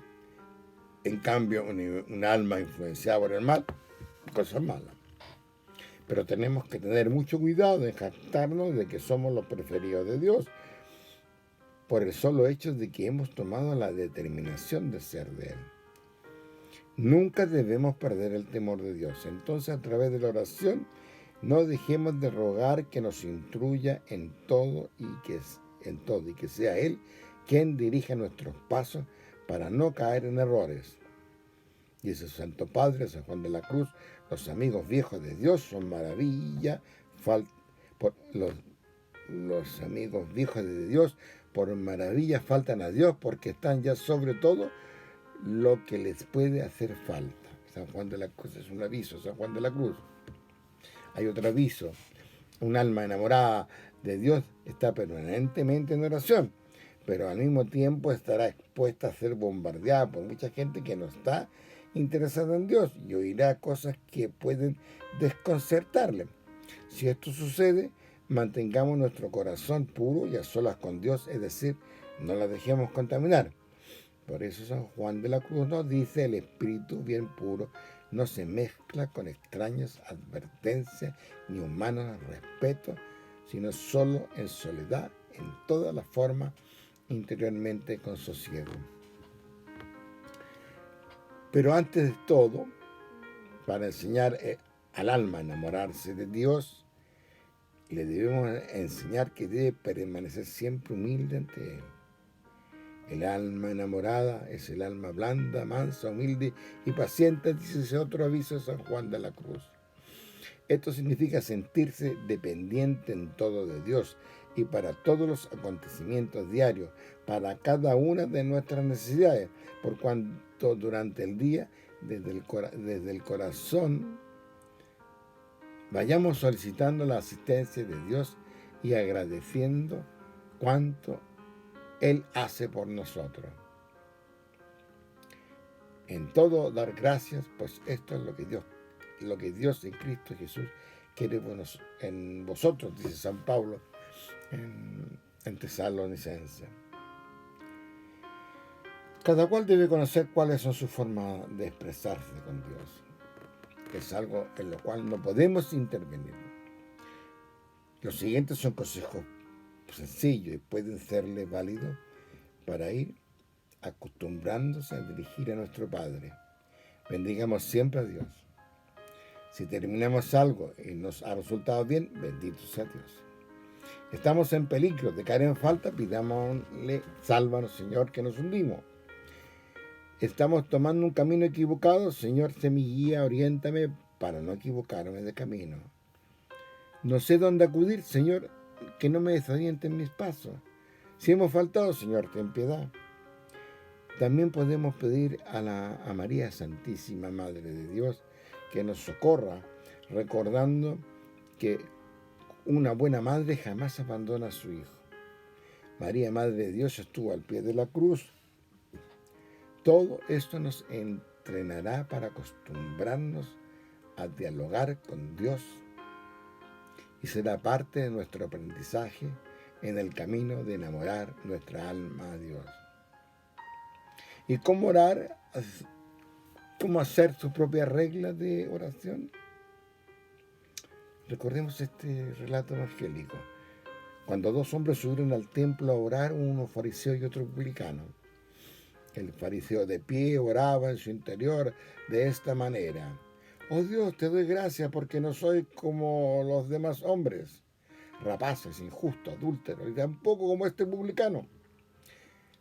En cambio, un alma influenciada por el mal, cosas malas. Pero tenemos que tener mucho cuidado en jactarnos de que somos los preferidos de Dios por el solo hecho de que hemos tomado la determinación de ser de Él. Nunca debemos perder el temor de Dios. Entonces, a través de la oración, no dejemos de rogar que nos instruya en todo y que sea Él quien dirija nuestros pasos para no caer en errores. Dice Santo Padre, San Juan de la Cruz, los amigos viejos de Dios son maravilla. Los amigos viejos de Dios por maravilla faltan a Dios porque están ya sobre todo lo que les puede hacer falta. San Juan de la Cruz es un aviso, San Juan de la Cruz. Hay otro aviso. Un alma enamorada de Dios está permanentemente en oración, pero al mismo tiempo estará expuesta a ser bombardeada por mucha gente que no está interesada en Dios y oirá cosas que pueden desconcertarle. Si esto sucede, mantengamos nuestro corazón puro y a solas con Dios, es decir, no la dejemos contaminar. Por eso San Juan de la Cruz nos dice: el espíritu bien puro no se mezcla con extrañas advertencias ni humanos respetos, sino solo en soledad, en toda la forma, interiormente con sosiego. Pero antes de todo, para enseñar al alma a enamorarse de Dios, le debemos enseñar que debe permanecer siempre humilde ante Él. El alma enamorada es el alma blanda, mansa, humilde y paciente, dice ese otro aviso de San Juan de la Cruz. Esto significa sentirse dependiente en todo de Dios y para todos los acontecimientos diarios, para cada una de nuestras necesidades, por cuanto durante el día, desde el corazón, vayamos solicitando la asistencia de Dios y agradeciendo cuánto Él hace por nosotros. En todo dar gracias, pues esto es lo que Dios en Cristo Jesús quiere en vosotros, dice San Pablo en Tesalonicenses. Cada cual debe conocer cuáles son sus formas de expresarse con Dios. Es algo en lo cual no podemos intervenir. Los siguientes son consejos sencillos y pueden serle válidos para ir acostumbrándose a dirigir a nuestro Padre. Bendigamos siempre a Dios. Si terminamos algo y nos ha resultado bien, bendito sea Dios. Estamos en peligro de caer en falta, pidámosle: sálvanos, Señor, que nos hundimos. Estamos tomando un camino equivocado, Señor, sé mi guía, oriéntame para no equivocarme de camino. No sé dónde acudir, Señor, que no me desorienten mis pasos. Si hemos faltado, Señor, ten piedad. También podemos pedir a María Santísima, Madre de Dios, que nos socorra, recordando que una buena madre jamás abandona a su hijo. María, Madre de Dios, estuvo al pie de la cruz. Todo esto nos entrenará para acostumbrarnos a dialogar con Dios y será parte de nuestro aprendizaje en el camino de enamorar nuestra alma a Dios. ¿Y cómo orar? ¿Cómo hacer su propia regla de oración? Recordemos este relato evangélico. Cuando dos hombres subieron al templo a orar, uno fariseo y otro publicano. El fariseo de pie oraba en su interior de esta manera: oh Dios, te doy gracias porque no soy como los demás hombres, rapaces, injustos, adúlteros, y tampoco como este publicano.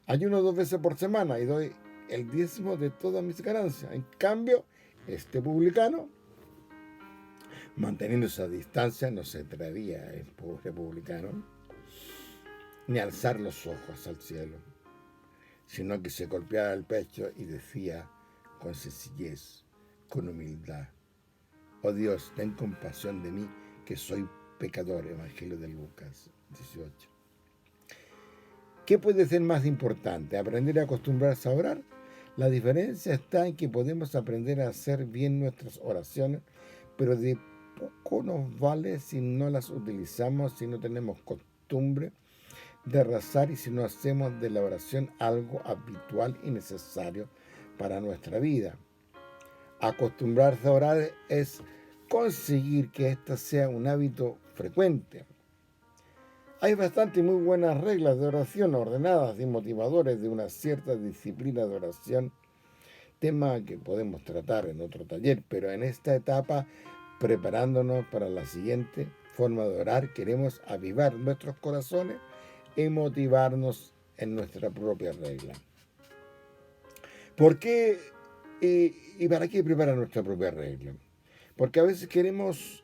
Ayuno 2 veces por semana y doy el diezmo de todas mis ganancias. En cambio, este publicano, manteniendo esa distancia, no se atrevía, el pobre publicano, ni a alzar los ojos al cielo, sino que se golpeaba el pecho y decía con sencillez, con humildad: oh Dios, ten compasión de mí, que soy pecador. Evangelio de Lucas 18. ¿Qué puede ser más importante? ¿Aprender a acostumbrarse a orar? La diferencia está en que podemos aprender a hacer bien nuestras oraciones, pero de poco nos vale si no las utilizamos, si no tenemos costumbre de rezar y si no hacemos de la oración algo habitual y necesario para nuestra vida. Acostumbrarse a orar es conseguir que ésta sea un hábito frecuente. Hay bastante muy buenas reglas de oración ordenadas y motivadores de una cierta disciplina de oración, tema que podemos tratar en otro taller, pero en esta etapa, preparándonos para la siguiente forma de orar, queremos avivar nuestros corazones y motivarnos en nuestra propia regla. ¿Por qué y para qué preparar nuestra propia regla? Porque a veces queremos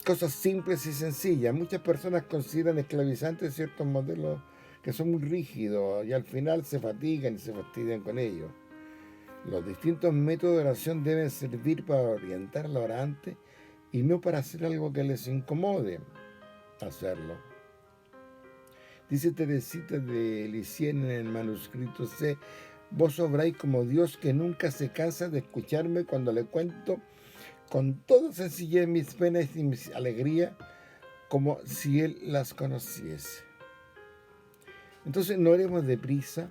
cosas simples y sencillas. Muchas personas consideran esclavizantes ciertos modelos que son muy rígidos y al final se fatigan y se fastidian con ellos. Los distintos métodos de oración deben servir para orientar al orante y no para hacer algo que les incomode hacerlo. Dice Teresita de Lisieux en el manuscrito C: vos obráis como Dios, que nunca se cansa de escucharme cuando le cuento con toda sencillez mis penas y mis alegrías, como si Él las conociese. Entonces no oremos deprisa,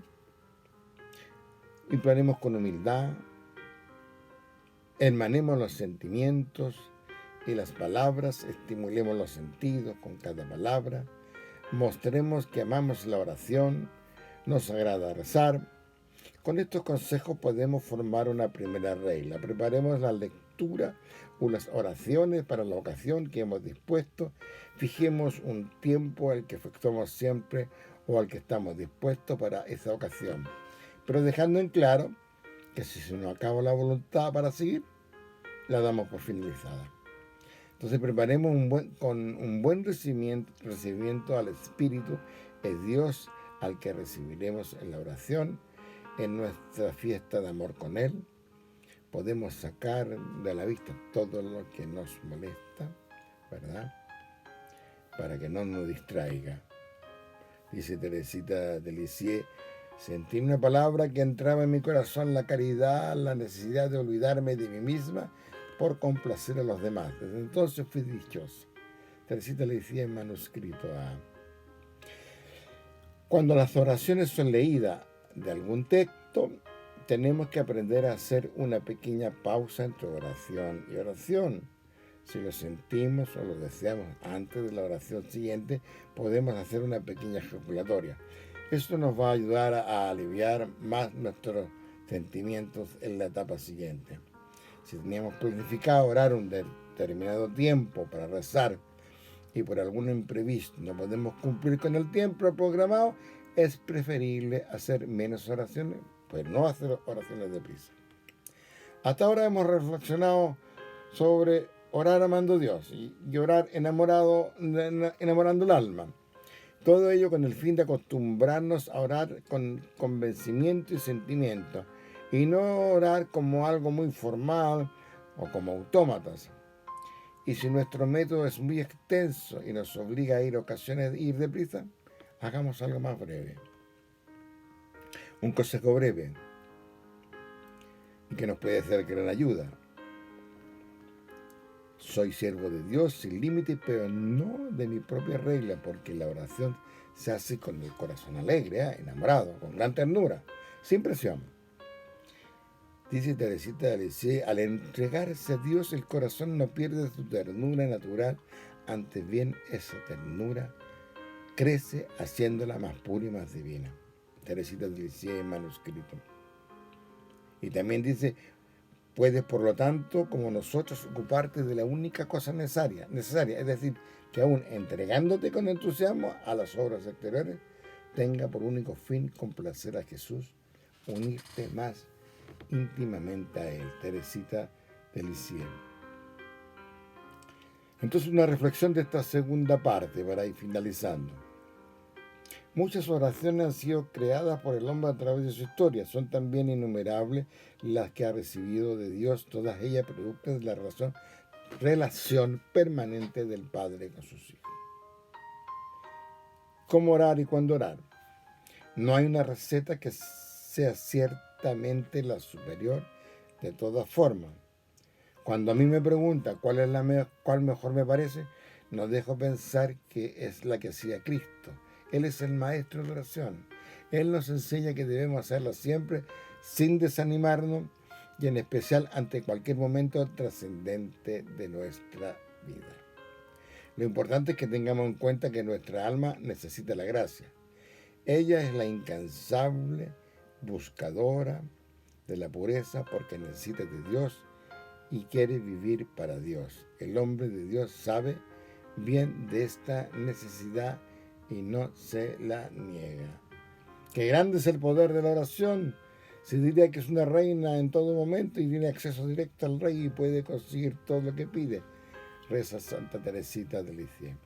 imploremos con humildad, hermanemos los sentimientos y las palabras, estimulemos los sentidos con cada palabra, mostremos que amamos la oración, nos agrada rezar. Con estos consejos podemos formar una primera regla. Preparemos la lectura o las oraciones para la ocasión que hemos dispuesto. Fijemos un tiempo al que efectuamos siempre o al que estamos dispuestos para esa ocasión, pero dejando en claro que si se nos acaba la voluntad para seguir, la damos por finalizada. Entonces preparemos con un buen recibimiento al Espíritu, es Dios al que recibiremos en la oración, en nuestra fiesta de amor con Él. Podemos sacar de la vista todo lo que nos molesta, ¿verdad? Para que no nos distraiga. Dice Teresita de Lisieux: sentí una palabra que entraba en mi corazón, la caridad, la necesidad de olvidarme de mí misma por complacer a los demás. Desde entonces fui dichosa. Teresita le decía en manuscrito A. Cuando las oraciones son leídas de algún texto, tenemos que aprender a hacer una pequeña pausa entre oración y oración. Si lo sentimos o lo deseamos antes de la oración siguiente, podemos hacer una pequeña ejaculatoria. Esto nos va a ayudar a aliviar más nuestros sentimientos en la etapa siguiente. Si teníamos planificado orar un determinado tiempo para rezar y por algún imprevisto no podemos cumplir con el tiempo programado, es preferible hacer menos oraciones, pues no hacer oraciones deprisa. Hasta ahora hemos reflexionado sobre orar amando a Dios y orar enamorando el alma. Todo ello con el fin de acostumbrarnos a orar con convencimiento y sentimiento, y no orar como algo muy formal o como autómatas. Y si nuestro método es muy extenso y nos obliga a ir deprisa, hagamos algo más breve. Un consejo breve y que nos puede ser gran ayuda. Soy siervo de Dios sin límite, pero no de mi propia regla, porque la oración se hace con el corazón alegre, enamorado, con gran ternura, sin presión. Dice Teresita de Lisieux: al entregarse a Dios, el corazón no pierde su ternura natural, antes bien esa ternura crece haciéndola más pura y más divina. Teresita de Lisieux en manuscrito. Y también dice, puedes por lo tanto, como nosotros, ocuparte de la única cosa necesaria, es decir, que aún entregándote con entusiasmo a las obras exteriores, tenga por único fin complacer a Jesús, unirte más íntimamente a Él. Teresita de Lisieux. Entonces, una reflexión de esta segunda parte para ir finalizando. Muchas oraciones han sido creadas por el hombre a través de su historia. Son también innumerables las que ha recibido de Dios, todas ellas producto de la relación permanente del Padre con sus hijos. ¿Cómo orar y cuándo orar? No hay una receta que sea ciertamente la superior de todas formas. Cuando a mí me pregunta cuál mejor me parece, no dejo pensar que es la que hacía Cristo. Él es el maestro de la oración. Él nos enseña que debemos hacerla siempre sin desanimarnos y en especial ante cualquier momento trascendente de nuestra vida. Lo importante es que tengamos en cuenta que nuestra alma necesita la gracia. Ella es la incansable buscadora de la pureza porque necesita de Dios y quiere vivir para Dios. El hombre de Dios sabe bien de esta necesidad y no se la niega. Qué grande es el poder de la oración. Se diría que es una reina en todo momento y tiene acceso directo al rey y puede conseguir todo lo que pide. Reza Santa Teresita de Lisieux.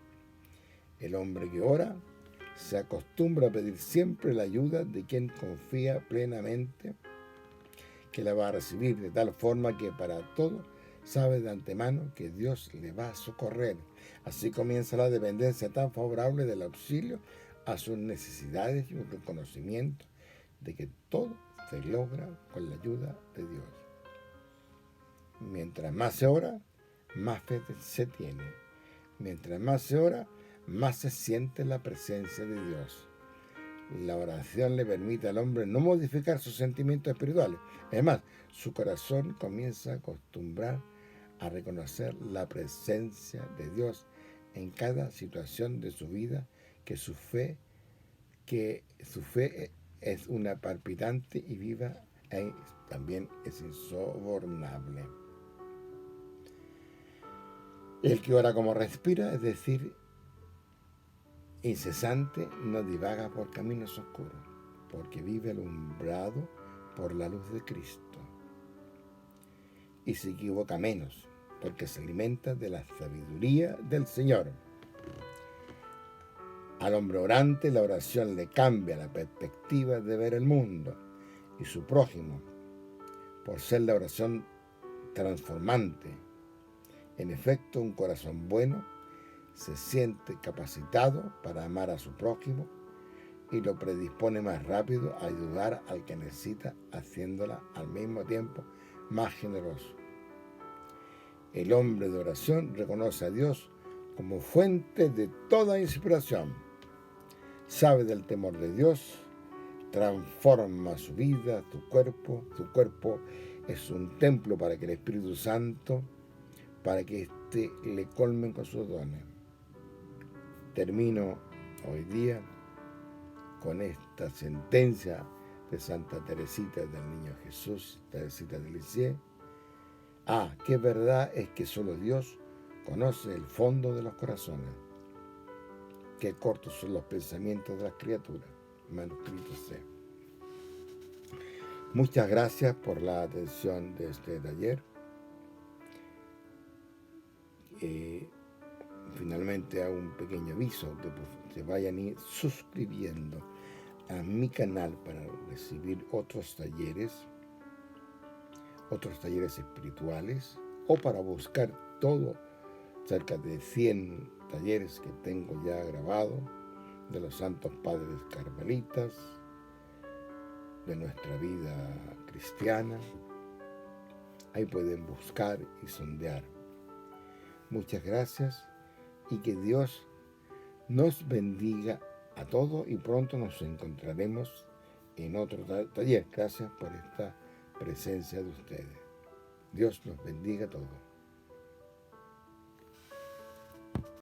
El hombre que ora se acostumbra a pedir siempre la ayuda de quien confía plenamente que la va a recibir, de tal forma que para todo sabe de antemano que Dios le va a socorrer. Así comienza la dependencia tan favorable del auxilio a sus necesidades y un reconocimiento de que todo se logra con la ayuda de Dios. Mientras más se ora, más fe se tiene. Mientras más se ora, más se siente la presencia de Dios. La oración le permite al hombre no modificar sus sentimientos espirituales. Además, su corazón comienza a acostumbrar a reconocer la presencia de Dios en cada situación de su vida, que su fe es una palpitante y viva y también es insobornable. El que ora como respira, es decir, incesante, no divaga por caminos oscuros, porque vive alumbrado por la luz de Cristo. Y se equivoca menos, porque se alimenta de la sabiduría del Señor. Al hombre orante, la oración le cambia la perspectiva de ver el mundo y su prójimo, por ser la oración transformante. En efecto, un corazón bueno se siente capacitado para amar a su prójimo y lo predispone más rápido a ayudar al que necesita, haciéndola al mismo tiempo más generoso. El hombre de oración reconoce a Dios como fuente de toda inspiración. Sabe del temor de Dios, transforma su vida, su cuerpo. Su cuerpo es un templo para que el Espíritu Santo, para que éste le colmen con sus dones. Termino hoy día con esta sentencia de Santa Teresita del Niño Jesús, Teresita de Lisieux. Qué verdad es que solo Dios conoce el fondo de los corazones. Qué cortos son los pensamientos de las criaturas. Manuscrito C. Muchas gracias por la atención de este taller. Finalmente hago un pequeño aviso que se vayan a ir suscribiendo a mi canal para recibir otros talleres espirituales, o para buscar todo, cerca de 100 talleres que tengo ya grabados de los santos padres carmelitas, de nuestra vida cristiana. Ahí pueden buscar y sondear. Muchas gracias y que Dios nos bendiga a todos y pronto nos encontraremos en otro taller. Gracias por esta presencia de ustedes. Dios los bendiga a todos.